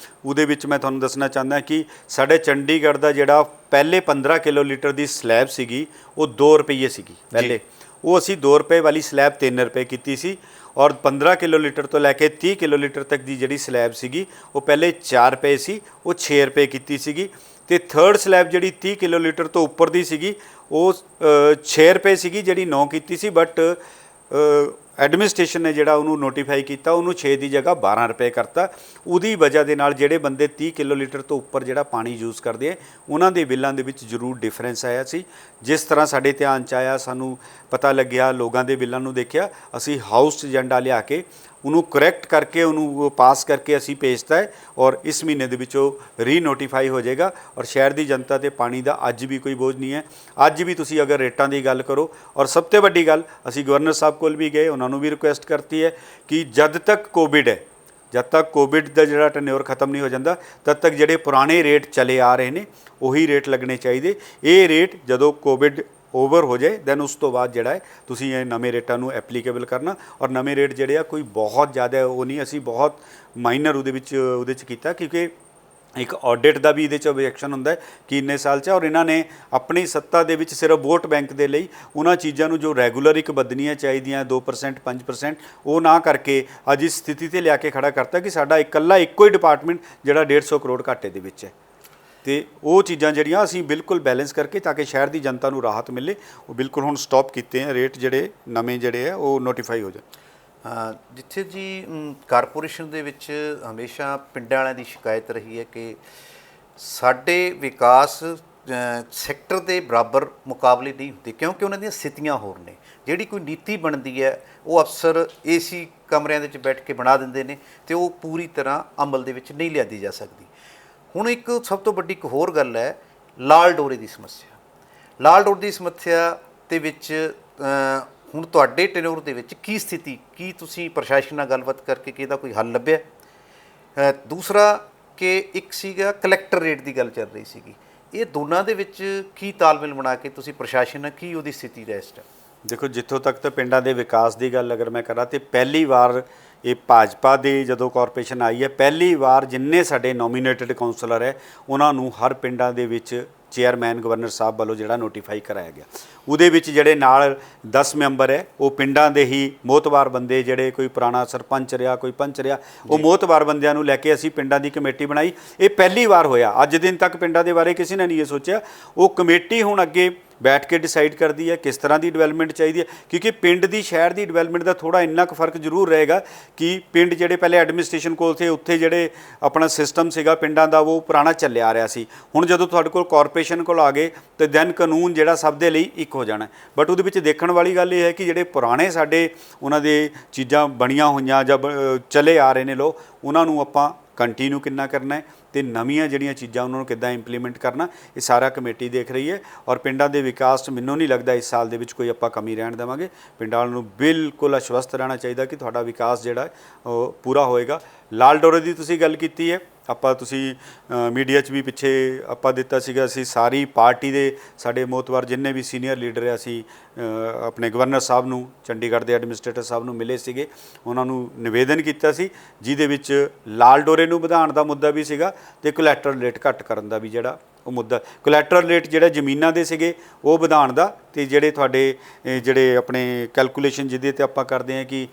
B: ਉਹਦੇ ਵਿੱਚ ਮੈਂ ਤੁਹਾਨੂੰ ਦੱਸਣਾ ਚਾਹੁੰਦਾ ਕਿ ਸਾਡੇ ਚੰਡੀਗੜ੍ਹ ਦਾ ਜਿਹੜਾ ਪਹਿਲੇ 15 ਕਿਲੋਲੀਟਰ ਦੀ ਸਲੈਬ ਸੀਗੀ ਉਹ 2 ਰੁਪਏ ਸੀਗੀ ਪਹਿਲੇ, ਉਹ ਅਸੀਂ 2 ਰੁਪਏ ਵਾਲੀ ਸਲੈਬ 3 ਰੁਪਏ ਕੀਤੀ ਸੀ ਔਰ 15 ਕਿਲੋਲੀਟਰ ਤੋਂ ਲੈ ਕੇ 30 ਕਿਲੋਲੀਟਰ ਤੱਕ ਦੀ ਜਿਹੜੀ ਸਲੈਬ ਸੀਗੀ ਉਹ ਪਹਿਲੇ 4 ਰੁਪਏ ਸੀ, ਉਹ 6 ਰੁਪਏ ਕੀਤੀ ਸੀਗੀ। ਅਤੇ ਥਰਡ ਸਲੈਬ ਜਿਹੜੀ 30 ਕਿਲੋਲੀਟਰ ਤੋਂ ਉੱਪਰ ਦੀ ਸੀਗੀ ਉਹ 6 ਰੁਪਏ ਸੀਗੀ, ਜਿਹੜੀ 9 ਕੀਤੀ ਸੀ। ਬਟ ਐਡਮਿਨਿਸਟ੍ਰੇਸ਼ਨ ਨੇ ਜਿਹੜਾ ਉਹਨੂੰ ਨੋਟੀਫਾਈ ਕੀਤਾ, ਉਹਨੂੰ 6 ਦੀ ਜਗ੍ਹਾ 12 ਰੁਪਏ ਕਰਤਾ। ਉਹਦੀ ਵਜ੍ਹਾ ਦੇ ਨਾਲ ਜਿਹੜੇ ਬੰਦੇ 30 ਕਿਲੋਲੀਟਰ ਤੋਂ ਉੱਪਰ ਜਿਹੜਾ ਪਾਣੀ ਯੂਜ਼ ਕਰਦੇ ਹੈ ਉਹਨਾਂ ਦੇ ਬਿੱਲਾਂ ਦੇ ਵਿੱਚ ਜ਼ਰੂਰ ਡਿਫਰੈਂਸ ਆਇਆ ਸੀ। ਜਿਸ ਤਰ੍ਹਾਂ ਸਾਡੇ ਧਿਆਨ 'ਚ ਆਇਆ, ਸਾਨੂੰ ਪਤਾ ਲੱਗਿਆ, ਲੋਕਾਂ ਦੇ ਬਿੱਲਾਂ ਨੂੰ ਦੇਖਿਆ, ਅਸੀਂ ਹਾਊਸ 'ਚ ਏਜੰਡਾ ਲਿਆ ਕੇ ਉਹਨੂੰ ਕਰੈਕਟ ਕਰਕੇ ਉਹਨੂੰ ਪਾਸ ਕਰਕੇ ਅਸੀਂ ਭੇਜਤਾ ਹੈ ਔਰ ਇਸ ਮਹੀਨੇ ਦੇ ਵਿੱਚ ਉਹ ਰੀਨੋਟੀਫਾਈ ਹੋ ਜਾਏਗਾ ਔਰ ਸ਼ਹਿਰ ਦੀ ਜਨਤਾ 'ਤੇ ਪਾਣੀ ਦਾ ਅੱਜ ਵੀ ਕੋਈ ਬੋਝ ਨਹੀਂ ਹੈ। ਅੱਜ ਵੀ ਤੁਸੀਂ ਅਗਰ ਰੇਟਾਂ ਦੀ ਗੱਲ ਕਰੋ ਔਰ ਸਭ ਤੋਂ ਵੱਡੀ ਗੱਲ, ਅਸੀਂ ਗਵਰਨਰ ਸਾਹਿਬ ਕੋਲ ਵੀ ਗਏ, ਉਹਨਾਂ ਨੂੰ ਵੀ ਰਿਕੁਐਸਟ ਕਰਤੀ ਹੈ ਕਿ ਜਦ ਤੱਕ ਕੋਵਿਡ ਹੈ, ਜਦ ਤੱਕ ਕੋਵਿਡ ਦਾ ਜਿਹੜਾ ਟੈਨਿਓਰ ਖਤਮ ਨਹੀਂ ਹੋ ਜਾਂਦਾ, ਤਦ ਤੱਕ ਜਿਹੜੇ ਪੁਰਾਣੇ ਰੇਟ ਚਲੇ ਆ ਰਹੇ ਨੇ ਉਹੀ ਰੇਟ ਲੱਗਣੇ ਚਾਹੀਦੇ। ਇਹ ਰੇਟ ਜਦੋਂ ਕੋਵਿਡ ਓਵਰ ਹੋ ਜਾਏ ਦੈਨ ਉਸ ਤੋਂ ਬਾਅਦ ਜਿਹੜਾ ਹੈ ਤੁਸੀਂ ਇਹ ਨਵੇਂ ਰੇਟਾਂ ਨੂੰ ਐਪਲੀਕੇਬਲ ਕਰਨਾ ਔਰ ਨਵੇਂ ਰੇਟ ਜਿਹੜੇ ਆ ਕੋਈ ਬਹੁਤ ਜ਼ਿਆਦਾ ਉਹ ਨਹੀਂ, ਅਸੀਂ ਬਹੁਤ ਮਾਈਨਰ ਉਹਦੇ 'ਚ ਕੀਤਾ ਕਿਉਂਕਿ ਇੱਕ ਆਡਿਟ ਦਾ ਵੀ ਇਹਦੇ 'ਚ ਓਬਜੈਕਸ਼ਨ ਹੁੰਦਾ ਕਿ ਇੰਨੇ ਸਾਲ 'ਚ ਔਰ ਇਹਨਾਂ ਨੇ ਆਪਣੀ ਸੱਤਾ ਦੇ ਵਿੱਚ ਸਿਰਫ ਵੋਟ ਬੈਂਕ ਦੇ ਲਈ ਉਹਨਾਂ ਚੀਜ਼ਾਂ ਨੂੰ ਜੋ ਰੈਗੂਲਰ ਇੱਕ ਵਧਣੀਆਂ ਚਾਹੀਦੀਆਂ 2% 5% ਉਹ ਨਾ ਕਰਕੇ ਅੱਜ ਇਸ ਸਥਿਤੀ 'ਤੇ ਲਿਆ ਕੇ ਖੜਾ ਕਰਤਾ ਕਿ ਸਾਡਾ ਇੱਕੋ ਹੀ ਡਿਪਾਰਟਮੈਂਟ ਜਿਹੜਾ 150 ਕਰੋੜ ਘਾਟੇ ਦੇ ਵਿੱਚ ਹੈ। ਅਤੇ ਉਹ ਚੀਜ਼ਾਂ ਜਿਹੜੀਆਂ ਅਸੀਂ ਬਿਲਕੁਲ ਬੈਲੈਂਸ ਕਰਕੇ ਤਾਂ ਕਿ ਸ਼ਹਿਰ ਦੀ ਜਨਤਾ ਨੂੰ ਰਾਹਤ ਮਿਲੇ, ਉਹ ਬਿਲਕੁਲ ਹੁਣ ਸਟਾਪ ਕੀਤੇ ਆ ਰੇਟ ਜਿਹੜੇ ਨਵੇਂ ਜਿਹੜੇ ਆ ਉਹ ਨੋਟੀਫਾਈ ਹੋ ਜਾਣ।
A: ਜਿੱਥੇ ਜੀ ਕਾਰਪੋਰੇਸ਼ਨ ਦੇ ਵਿੱਚ ਹਮੇਸ਼ਾ ਪਿੰਡਾਂ ਵਾਲਿਆਂ ਦੀ ਸ਼ਿਕਾਇਤ ਰਹੀ ਹੈ ਕਿ ਸਾਡੇ ਵਿਕਾਸ ਸੈਕਟਰ ਦੇ ਬਰਾਬਰ ਮੁਕਾਬਲੇ ਨਹੀਂ ਹੁੰਦੇ ਕਿਉਂਕਿ ਉਹਨਾਂ ਦੀਆਂ ਸਥਿਤੀਆਂ ਹੋਰ ਨੇ। ਜਿਹੜੀ ਕੋਈ ਨੀਤੀ ਬਣਦੀ ਹੈ ਉਹ ਅਫਸਰ AC ਕਮਰਿਆਂ ਦੇ ਵਿੱਚ ਬੈਠ ਕੇ ਬਣਾ ਦਿੰਦੇ ਨੇ ਅਤੇ ਉਹ ਪੂਰੀ ਤਰ੍ਹਾਂ ਅਮਲ ਦੇ ਵਿੱਚ ਨਹੀਂ ਲਿਆਂਦੀ ਜਾ ਸਕਦੀ। ਹੁਣ ਇੱਕ ਸਭ ਤੋਂ ਵੱਡੀ ਇੱਕ ਹੋਰ ਗੱਲ ਹੈ ਲਾਲ ਡੋਰੇ ਦੀ ਸਮੱਸਿਆ। ਲਾਲ ਡੋਰੇ ਦੀ ਸਮੱਸਿਆ ਦੇ ਵਿੱਚ ਹੁਣ ਤੁਹਾਡੇ ਟੈਨਿਓਰ ਦੇ ਵਿੱਚ ਕੀ ਸਥਿਤੀ, ਕੀ ਤੁਸੀਂ ਪ੍ਰਸ਼ਾਸਨ ਨਾਲ ਗੱਲਬਾਤ ਕਰਕੇ ਕਿ ਇਹਦਾ ਕੋਈ ਹੱਲ ਲੱਭਿਆ? ਦੂਸਰਾ ਕਿ ਇੱਕ ਸੀਗਾ ਕਲੈਕਟਰ ਰੇਟ ਦੀ ਗੱਲ ਚੱਲ ਰਹੀ ਸੀਗੀ, ਇਹ ਦੋਨਾਂ ਦੇ ਵਿੱਚ ਕੀ ਤਾਲਮੇਲ ਬਣਾ ਕੇ ਤੁਸੀਂ ਪ੍ਰਸ਼ਾਸਨ ਨਾਲ ਕੀ ਉਹਦੀ ਸਥਿਤੀ ਦਾ ਇਸ ਟਾਈਮ?
B: ਦੇਖੋ, ਜਿੱਥੋਂ ਤੱਕ ਤਾਂ ਪਿੰਡਾਂ ਦੇ ਵਿਕਾਸ ਦੀ ਗੱਲ ਅਗਰ ਮੈਂ ਕਰਾਂ ਤਾਂ ਪਹਿਲੀ ਵਾਰ ਇਹ ਭਾਜਪਾ ਦੀ ਜਦੋਂ ਕਾਰਪੋਰੇਸ਼ਨ ਆਈ ਹੈ, ਪਹਿਲੀ ਵਾਰ ਜਿੰਨੇ ਸਾਡੇ ਨੋਮੀਨੇਟਡ ਕਾਉਂਸਲਰ ਹੈ ਉਹਨਾਂ ਨੂੰ ਹਰ ਪਿੰਡਾਂ ਦੇ ਵਿੱਚ ਚੇਅਰਮੈਨ ਗਵਰਨਰ ਸਾਹਿਬ ਵੱਲੋਂ ਜਿਹੜਾ ਨੋਟੀਫਾਈ ਕਰਾਇਆ ਗਿਆ। ਉਹਦੇ ਵਿੱਚ ਜਿਹੜੇ ਨਾਲ 10 ਮੈਂਬਰ ਹੈ ਉਹ ਪਿੰਡਾਂ ਦੇ ਹੀ ਮੋਹਤਬਾਰ ਬੰਦੇ, ਜਿਹੜੇ ਕੋਈ ਪੁਰਾਣਾ ਸਰਪੰਚ ਰਿਹਾ, ਕੋਈ ਪੰਚ ਰਿਹਾ, ਉਹ ਮੋਹਤਬਾਰ ਬੰਦਿਆਂ ਨੂੰ ਲੈ ਕੇ ਅਸੀਂ ਪਿੰਡਾਂ ਦੀ ਕਮੇਟੀ ਬਣਾਈ। ਇਹ ਪਹਿਲੀ ਵਾਰ ਹੋਇਆ, ਅੱਜ ਦਿਨ ਤੱਕ ਪਿੰਡਾਂ ਦੇ ਬਾਰੇ ਕਿਸੇ ਨੇ ਨਹੀਂ ਇਹ ਸੋਚਿਆ। ਉਹ ਕਮੇਟੀ ਹੁਣ ਅੱਗੇ ਬੈਠ ਕੇ ਡਿਸਾਈਡ ਕਰਦੀ ਹੈ ਕਿਸ ਤਰ੍ਹਾਂ ਦੀ ਡਿਵੈਲਪਮੈਂਟ ਚਾਹੀਦੀ ਹੈ, ਕਿਉਂਕਿ ਪਿੰਡ ਦੀ ਸ਼ਹਿਰ ਦੀ ਡਿਵੈਲਪਮੈਂਟ ਦਾ ਥੋੜ੍ਹਾ ਇੰਨਾ ਕੁ ਫਰਕ ਜ਼ਰੂਰ ਰਹੇਗਾ ਕਿ ਪਿੰਡ ਜਿਹੜੇ ਪਹਿਲੇ ਐਡਮਿਨਿਸਟ੍ਰੇਸ਼ਨ ਕੋਲ ਥੇ ਉੱਥੇ ਜਿਹੜੇ ਆਪਣਾ ਸਿਸਟਮ ਸੀਗਾ ਪਿੰਡਾਂ ਦਾ ਉਹ ਪੁਰਾਣਾ ਚੱਲਿਆ ਆ ਰਿਹਾ ਸੀ। ਹੁਣ ਜਦੋਂ ਤੁਹਾਡੇ ਕੋਲ ਕਾਰਪੋਰੇਸ਼ਨ ਕੋਲ ਆ ਗਏ ਤਾਂ ਦੈਨ ਕਾਨੂੰਨ ਜਿਹੜਾ ਸਭ ਦੇ ਲਈ ਇੱਕ ਹੋ ਜਾਣਾ। ਬਟ ਉਹਦੇ ਵਿੱਚ ਦੇਖਣ ਵਾਲੀ ਗੱਲ ਇਹ ਹੈ ਕਿ ਜਿਹੜੇ ਪੁਰਾਣੇ ਸਾਡੇ ਉਹਨਾਂ ਦੇ ਚੀਜ਼ਾਂ ਬਣੀਆਂ ਹੋਈਆਂ ਜਾਂ ਚਲੇ ਆ ਰਹੇ ਨੇ ਲੋਕ, ਉਹਨਾਂ ਨੂੰ ਆਪਾਂ ਕੰਟੀਨਿਊ ਕਿੰਨਾ ਕਰਨਾ ਹੈ ਅਤੇ ਨਵੀਆਂ ਜਿਹੜੀਆਂ ਚੀਜ਼ਾਂ ਉਹਨਾਂ ਨੂੰ ਕਿੱਦਾਂ ਇੰਪਲੀਮੈਂਟ ਕਰਨਾ, ਇਹ ਸਾਰਾ ਕਮੇਟੀ ਦੇਖ ਰਹੀ ਹੈ। ਔਰ ਪਿੰਡਾਂ ਦੇ ਵਿਕਾਸ 'ਚ ਮੈਨੂੰ ਨਹੀਂ ਲੱਗਦਾ ਇਸ ਸਾਲ ਦੇ ਵਿੱਚ ਕੋਈ ਆਪਾਂ ਕਮੀ ਰਹਿਣ ਦੇਵਾਂਗੇ। ਪਿੰਡਾਂ ਵਾਲਿਆਂ ਨੂੰ ਬਿਲਕੁਲ ਆਸ਼ਵਸਤ ਰਹਿਣਾ ਚਾਹੀਦਾ ਕਿ ਤੁਹਾਡਾ ਵਿਕਾਸ ਜਿਹੜਾ ਉਹ ਪੂਰਾ ਹੋਏਗਾ। ਲਾਲ ਡੋਰੇ ਦੀ ਤੁਸੀਂ ਗੱਲ ਕੀਤੀ ਹੈ, ਆਪਾਂ ਤੁਸੀਂ ਮੀਡੀਆ 'ਚ ਵੀ ਪਿੱਛੇ ਆਪਾਂ ਦਿੱਤਾ ਸੀਗਾ, ਅਸੀਂ ਸਾਰੀ ਪਾਰਟੀ ਦੇ ਸਾਡੇ ਮੋਤਬਰ ਜਿੰਨੇ ਵੀ ਸੀਨੀਅਰ ਲੀਡਰ ਆ, ਅਸੀਂ ਆਪਣੇ ਗਵਰਨਰ ਸਾਹਿਬ ਨੂੰ, ਚੰਡੀਗੜ੍ਹ ਦੇ ਐਡਮਿਨਿਸਟ੍ਰੇਟਰ ਸਾਹਿਬ ਨੂੰ ਮਿਲੇ ਸੀਗੇ, ਉਹਨਾਂ ਨੂੰ ਨਿਵੇਦਨ ਕੀਤਾ ਸੀ, ਜਿਹਦੇ ਵਿੱਚ ਲਾਲ ਡੋਰੇ ਨੂੰ ਵਧਾਉਣ ਦਾ ਮੁੱਦਾ ਵੀ ਸੀਗਾ ਤੇ ਕੋਲੈਟਰਲ ਰੇਟ ਘੱਟ ਕਰਨ ਦਾ ਵੀ ਜਿਹੜਾ ਉਹ ਮੁੱਦਾ, ਕੋਲੈਟਰਲ ਰੇਟ ਜਿਹੜਾ ਜ਼ਮੀਨਾਂ ਦੇ ਸੀਗੇ ਉਹ ਵਧਾਉਣ ਦਾ, ਤੇ ਜਿਹੜੇ ਤੁਹਾਡੇ ਜਿਹੜੇ ਆਪਣੇ ਕੈਲਕੂਲੇਸ਼ਨ ਜਿਹਦੇ ਤੇ ਆਪਾਂ ਕਰਦੇ ਹਾਂ ਕਿ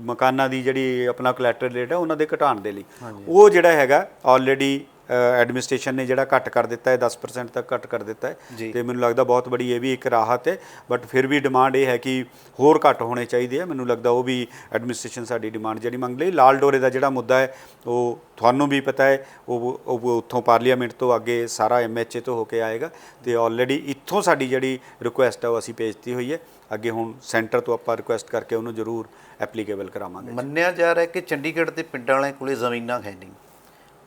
B: ਮਕਾਨਾਂ ਦੀ ਜਿਹੜੀ ਆਪਣਾ ਕੋਲੈਟਰਲ ਰੇਟ ਹੈ ਉਹਨਾਂ ਦੇ ਘਟਾਉਣ ਦੇ ਲਈ, ਉਹ ਜਿਹੜਾ ਹੈਗਾ ਆਲਰੇਡੀ ਐਡਮਿਨਿਸਟ੍ਰੇਸ਼ਨ ਨੇ ਜਿਹੜਾ ਘੱਟ ਕਰ ਦਿੱਤਾ ਹੈ, 10% ਤੱਕ ਘੱਟ ਕਰ ਦਿੱਤਾ ਹੈ। ਤੇ ਮੈਨੂੰ ਲੱਗਦਾ ਬਹੁਤ ਬੜੀ ਇਹ ਵੀ ਇੱਕ ਰਾਹਤ ਹੈ, ਬਟ ਫਿਰ ਵੀ ਡਿਮਾਂਡ ਇਹ ਹੈ ਕਿ ਹੋਰ ਘੱਟ ਹੋਣੇ ਚਾਹੀਦੇ ਆ। ਮੈਨੂੰ ਲੱਗਦਾ ਉਹ ਵੀ ਐਡਮਿਨਿਸਟ੍ਰੇਸ਼ਨ ਸਾਡੀ ਡਿਮਾਂਡ ਜਿਹੜੀ ਮੰਗ ਲਈ। ਲਾਲ ਡੋਰੇ ਦਾ ਜਿਹੜਾ ਮੁੱਦਾ ਹੈ ਉਹ ਤੁਹਾਨੂੰ ਵੀ ਪਤਾ ਹੈ, ਉਹ ਉੱਥੋਂ ਪਾਰਲੀਮੈਂਟ ਤੋਂ ਅੱਗੇ ਸਾਰਾ MHA ਤੋਂ ਹੋ ਕੇ ਆਏਗਾ, ਤੇ ਆਲਰੇਡੀ ਇੱਥੋਂ ਸਾਡੀ ਜਿਹੜੀ ਰਿਕੁਐਸਟ ਹੈ ਉਹ ਅਸੀਂ ਭੇਜਤੀ ਹੋਈ ਹੈ, ਅੱਗੇ ਹੁਣ ਸੈਂਟਰ ਤੋਂ ਆਪਾਂ ਰਿਕੁਐਸਟ ਕਰਕੇ ਉਹਨੂੰ ਜ਼ਰੂਰ ਐਪਲੀਕੇਬਲ ਕਰਾਵਾਂਗੇ।
A: ਮੰਨਿਆ ਜਾ ਰਿਹਾ ਕਿ ਚੰਡੀਗੜ੍ਹ ਦੇ ਪਿੰਡਾਂ ਵਾਲਿਆਂ ਕੋਲੇ ਜ਼ਮੀਨਾਂ ਹੈ ਨਹੀਂ,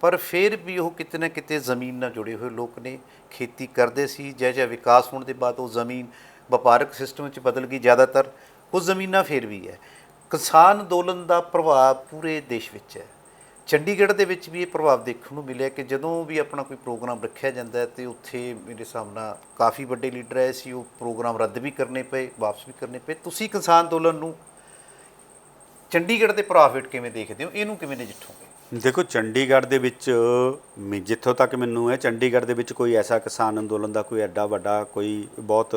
A: ਪਰ ਫਿਰ ਵੀ ਉਹ ਕਿਤੇ ਨਾ ਕਿਤੇ ਜ਼ਮੀਨ ਨਾਲ ਜੁੜੇ ਹੋਏ ਲੋਕ ਨੇ, ਖੇਤੀ ਕਰਦੇ ਸੀ। ਜਿਹਾ ਵਿਕਾਸ ਹੋਣ ਦੇ ਬਾਅਦ ਉਹ ਜ਼ਮੀਨ ਵਪਾਰਕ ਸਿਸਟਮ ਵਿੱਚ ਬਦਲ ਗਈ ਜ਼ਿਆਦਾਤਰ, ਉਹ ਜ਼ਮੀਨਾਂ ਫਿਰ ਵੀ ਹੈ। ਕਿਸਾਨ ਅੰਦੋਲਨ ਦਾ ਪ੍ਰਭਾਵ ਪੂਰੇ ਦੇਸ਼ ਵਿੱਚ ਹੈ, ਚੰਡੀਗੜ੍ਹ ਦੇ ਵਿੱਚ ਵੀ ਇਹ ਪ੍ਰਭਾਵ ਦੇਖਣ ਨੂੰ ਮਿਲਿਆ ਕਿ ਜਦੋਂ ਵੀ ਆਪਣਾ ਕੋਈ ਪ੍ਰੋਗਰਾਮ ਰੱਖਿਆ ਜਾਂਦਾ ਹੈ ਤੇ ਉੱਥੇ ਮੇਰੇ ਹਿਸਾਬ ਨਾਲ ਕਾਫੀ ਵੱਡੇ ਲੀਡਰ ਆਏ ਸੀ, ਉਹ ਪ੍ਰੋਗਰਾਮ ਰੱਦ ਵੀ ਕਰਨੇ ਪਏ, ਵਾਪਸ ਵੀ ਕਰਨੇ ਪਏ। ਤੁਸੀਂ ਕਿਸਾਨ ਅੰਦੋਲਨ ਨੂੰ ਚੰਡੀਗੜ੍ਹ ਦੇ ਪ੍ਰਭਾਵ ਹੇਠ ਕਿਵੇਂ ਦੇਖਦੇ ਹੋ, ਇਹਨੂੰ ਕਿਵੇਂ ਨਜਿੱਠੋਗੇ?
B: ਦੇਖੋ, ਚੰਡੀਗੜ੍ਹ ਦੇ ਵਿੱਚ ਜਿੱਥੋਂ ਤੱਕ ਮੈਨੂੰ ਹੈ, ਚੰਡੀਗੜ੍ਹ ਦੇ ਵਿੱਚ ਕੋਈ ਐਸਾ ਕਿਸਾਨ ਅੰਦੋਲਨ ਦਾ ਕੋਈ ਐਡਾ ਵੱਡਾ ਕੋਈ ਬਹੁਤ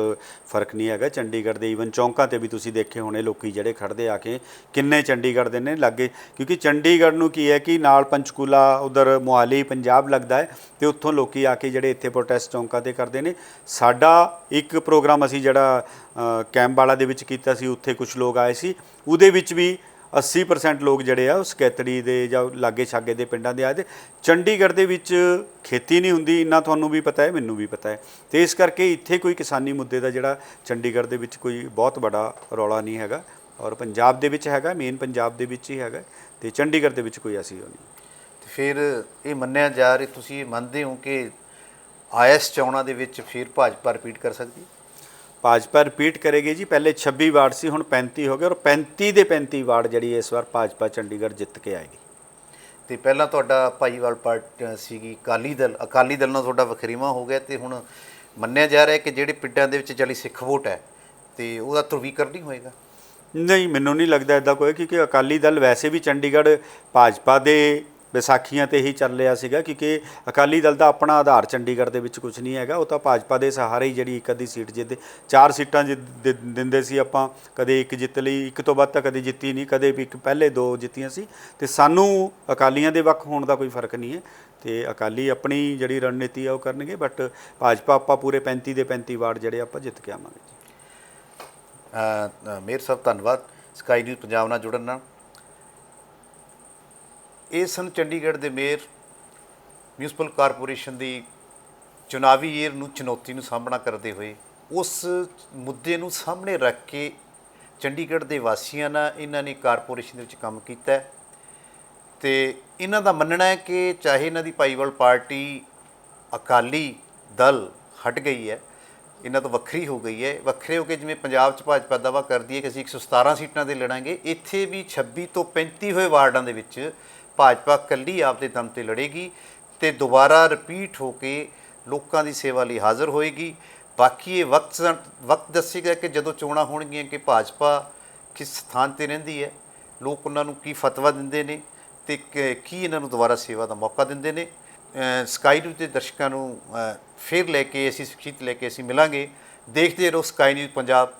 B: ਫਰਕ ਨਹੀਂ ਹੈਗਾ। ਚੰਡੀਗੜ੍ਹ ਦੇ ਈਵਨ ਚੌਂਕਾਂ 'ਤੇ ਵੀ ਤੁਸੀਂ ਦੇਖੇ ਹੋਣੇ ਲੋਕੀ ਜਿਹੜੇ ਖੜ੍ਹਦੇ ਆ ਕੇ, ਕਿੰਨੇ ਚੰਡੀਗੜ੍ਹ ਦੇ ਨੇ ਲਾਗੇ, ਕਿਉਂਕਿ ਚੰਡੀਗੜ੍ਹ ਨੂੰ ਕੀ ਹੈ ਕਿ ਨਾਲ ਪੰਚਕੂਲਾ, ਉਧਰ ਮੋਹਾਲੀ, ਪੰਜਾਬ ਲੱਗਦਾ ਹੈ, ਤੇ ਉੱਥੋਂ ਲੋਕੀ ਆ ਕੇ ਜਿਹੜੇ ਇੱਥੇ ਪ੍ਰੋਟੈਸਟ ਚੌਂਕਾਂ 'ਤੇ ਕਰਦੇ ਨੇ। ਸਾਡਾ ਇੱਕ ਪ੍ਰੋਗਰਾਮ ਅਸੀਂ ਜਿਹੜਾ ਕੈਂਪਵਾਲਾ ਦੇ ਵਿੱਚ ਕੀਤਾ ਸੀ, ਉੱਥੇ ਕੁਝ ਲੋਕ ਆਏ ਸੀ, ਉਹਦੇ ਵਿੱਚ ਵੀ 80% ਲੋਕ ਜਿਹੜੇ ਆ ਉਹ ਸਕੈਤੜੀ ਦੇ ਜਾਂ ਲਾਗੇ ਛਾਗੇ ਦੇ ਪਿੰਡਾਂ ਦੇ ਆਏ। ਤੇ ਚੰਡੀਗੜ੍ਹ ਦੇ ਵਿੱਚ ਖੇਤੀ ਨਹੀਂ ਹੁੰਦੀ, ਇੰਨਾ ਤੁਹਾਨੂੰ ਵੀ ਪਤਾ ਹੈ, ਮੈਨੂੰ ਵੀ ਪਤਾ ਹੈ, ਤੇ ਇਸ ਕਰਕੇ ਇੱਥੇ ਕੋਈ ਕਿਸਾਨੀ ਮੁੱਦੇ ਦਾ ਜਿਹੜਾ ਚੰਡੀਗੜ੍ਹ ਦੇ ਵਿੱਚ ਕੋਈ ਬਹੁਤ ਵੱਡਾ ਰੌਲਾ ਨਹੀਂ ਹੈਗਾ, ਔਰ ਪੰਜਾਬ ਦੇ ਵਿੱਚ ਹੈਗਾ, ਮੇਨ ਪੰਜਾਬ ਦੇ ਵਿੱਚ ਹੀ ਹੈਗਾ, ਤੇ ਚੰਡੀਗੜ੍ਹ ਦੇ ਵਿੱਚ ਕੋਈ ਐਸੀ ਉਹ ਨਹੀਂ।
A: ਤੇ ਫਿਰ ਇਹ ਮੰਨਿਆ ਜਾ ਰਿਹਾ, ਤੁਸੀਂ ਇਹ ਮੰਨਦੇ ਹੋ ਕਿ ਆਇਸ ਚੋਣਾਂ ਦੇ ਵਿੱਚ ਫਿਰ ਭਾਜਪਾ ਰਿਪੀਟ ਕਰ ਸਕਦੀ ਹੈ?
B: ਭਾਜਪਾ ਰਿਪੀਟ ਕਰੇਗੀ ਜੀ। ਪਹਿਲੇ 26 ਵਾਰਡ ਸੀ, ਹੁਣ 35 ਹੋ ਗਏ, ਔਰ 35 ਦੇ 35 ਵਾਰਡ ਜਿਹੜੀ ਇਸ ਵਾਰ ਭਾਜਪਾ ਚੰਡੀਗੜ੍ਹ ਜਿੱਤ ਕੇ ਆਏਗੀ।
A: ਤੇ ਪਹਿਲਾਂ ਤੁਹਾਡਾ ਭਾਈਵਾਲ ਪਾਰਟੀ ਸੀਗੀ ਅਕਾਲੀ ਦਲ ਨਾਲ ਤੁਹਾਡਾ ਵਖਰੇਵਾਂ ਹੋ ਗਿਆ, ਤੇ ਹੁਣ ਮੰਨਿਆ ਜਾ ਰਿਹਾ ਕਿ ਜਿਹੜੇ ਪਿੰਡਾਂ ਦੇ ਵਿੱਚ ਜਿਹੜੀ ਸਿੱਖ ਵੋਟ ਹੈ ਤੇ ਉਹਦਾ ਧਰੁਵੀਕਰਨ ਨਹੀਂ ਹੋਏਗਾ?
B: ਨਹੀਂ, ਮੈਨੂੰ ਨਹੀਂ ਲੱਗਦਾ ਇੱਦਾਂ ਕੋਈ, ਕਿਉਂਕਿ ਅਕਾਲੀ ਦਲ ਵੈਸੇ ਵੀ ਚੰਡੀਗੜ੍ਹ ਭਾਜਪਾ ਦੇ ਵਿਸਾਖੀਆਂ 'ਤੇ ਹੀ ਚੱਲ ਰਿਹਾ ਸੀਗਾ, ਕਿਉਂਕਿ ਅਕਾਲੀ ਦਲ ਦਾ ਆਪਣਾ ਆਧਾਰ ਚੰਡੀਗੜ੍ਹ ਦੇ ਵਿੱਚ ਕੁਝ ਨਹੀਂ ਹੈਗਾ, ਉਹ ਤਾਂ ਭਾਜਪਾ ਦੇ ਸਹਾਰੇ ਹੀ ਜਿਹੜੀ ਇੱਕ ਅੱਧੀ ਸੀਟ ਜਿੱਤੇ, 4 ਸੀਟਾਂ ਦਿੰਦੇ ਸੀ ਆਪਾਂ, ਕਦੇ ਇੱਕ ਜਿੱਤ ਲਈ, ਇੱਕ ਤੋਂ ਵੱਧ ਤਾਂ ਕਦੇ ਜਿੱਤੀ ਨਹੀਂ, ਕਦੇ ਵੀ ਇੱਕ ਪਹਿਲੇ 2 ਜਿੱਤੀਆਂ ਸੀ, ਤੇ ਸਾਨੂੰ ਅਕਾਲੀਆਂ ਦੇ ਵੱਖ ਹੋਣ ਦਾ ਕੋਈ ਫਰਕ ਨਹੀਂ ਹੈ, ਤੇ ਅਕਾਲੀ ਆਪਣੀ ਜਿਹੜੀ ਰਣਨੀਤੀ ਆ ਉਹ ਕਰਨਗੇ, ਬਟ ਭਾਜਪਾ ਆਪਾਂ ਪੂਰੇ 35 ਦੇ 35 ਵਾਰਡ ਜਿਹੜੇ ਆਪਾਂ ਜਿੱਤ ਕੇ ਆਵਾਂਗੇ ਜੀ।
A: ਮੇਅਰ ਸਾਹਿਬ ਧੰਨਵਾਦ ਸਕਾਈ ਨਿਊਜ਼ ਪੰਜਾਬ ਨਾਲ ਜੁੜਨ ਨਾਲ। ਇਹ ਸਨ ਚੰਡੀਗੜ੍ਹ ਦੇ ਮੇਅਰ, ਮਿਊਨਿਸਪਲ ਕਾਰਪੋਰੇਸ਼ਨ ਦੀ ਚੁਣਾਵੀ ਈਅਰ ਨੂੰ ਚੁਣੌਤੀ ਨੂੰ ਸਾਹਮਣਾ ਕਰਦੇ ਹੋਏ ਉਸ ਮੁੱਦੇ ਨੂੰ ਸਾਹਮਣੇ ਰੱਖ ਕੇ ਚੰਡੀਗੜ੍ਹ ਦੇ ਵਾਸੀਆਂ ਨਾਲ ਇਹਨਾਂ ਨੇ ਕਾਰਪੋਰੇਸ਼ਨ ਦੇ ਵਿੱਚ ਕੰਮ ਕੀਤਾ, ਤੇ ਇਹਨਾਂ ਦਾ ਮੰਨਣਾ ਹੈ ਕਿ ਚਾਹੇ ਇਹਨਾਂ ਦੀ ਭਾਈਵਾਲ ਪਾਰਟੀ ਅਕਾਲੀ ਦਲ ਹਟ ਗਈ ਹੈ, ਇਹਨਾਂ ਤੋਂ ਵੱਖਰੀ ਹੋ ਗਈ ਹੈ, ਵੱਖਰੇ ਹੋ ਕੇ ਜਿਵੇਂ ਪੰਜਾਬ 'ਚ ਭਾਜਪਾ ਦਾਅਵਾ ਕਰਦੀ ਹੈ ਕਿ ਅਸੀਂ 117 ਸੀਟਾਂ 'ਤੇ ਲੜਾਂਗੇ, ਇੱਥੇ ਵੀ 26 ਤੋਂ 35 ਹੋਏ ਵਾਰਡਾਂ ਦੇ ਵਿੱਚ ਭਾਜਪਾ ਇਕੱਲੀ ਆਪਦੇ ਦਮ 'ਤੇ ਲੜੇਗੀ ਤੇ ਦੁਬਾਰਾ ਰਿਪੀਟ ਹੋ ਕੇ ਲੋਕਾਂ ਦੀ ਸੇਵਾ ਲਈ ਹਾਜ਼ਰ ਹੋਏਗੀ। ਬਾਕੀ ਇਹ ਵਕਤ ਦੱਸੇਗਾ ਕਿ ਜਦੋਂ ਚੋਣਾਂ ਹੋਣਗੀਆਂ ਕਿ ਭਾਜਪਾ ਕਿਸ ਸਥਾਨ 'ਤੇ ਰਹਿੰਦੀ ਹੈ, ਲੋਕ ਉਹਨਾਂ ਨੂੰ ਕੀ ਫਤਵਾ ਦਿੰਦੇ ਨੇ ਤੇ ਕੀ ਇਹਨਾਂ ਨੂੰ ਦੁਬਾਰਾ ਸੇਵਾ ਦਾ ਮੌਕਾ ਦਿੰਦੇ ਨੇ। ਸਕਾਈ ਨਿਊਜ਼ ਦੇ ਦਰਸ਼ਕਾਂ ਨੂੰ ਫਿਰ ਲੈ ਕੇ ਅਸੀਂ ਸੁਰਖੀਤ ਲੈ ਕੇ ਅਸੀਂ ਮਿਲਾਂਗੇ। ਦੇਖਦੇ ਰਹੋ ਸਕਾਈ ਨਿਊਜ਼ ਪੰਜਾਬ।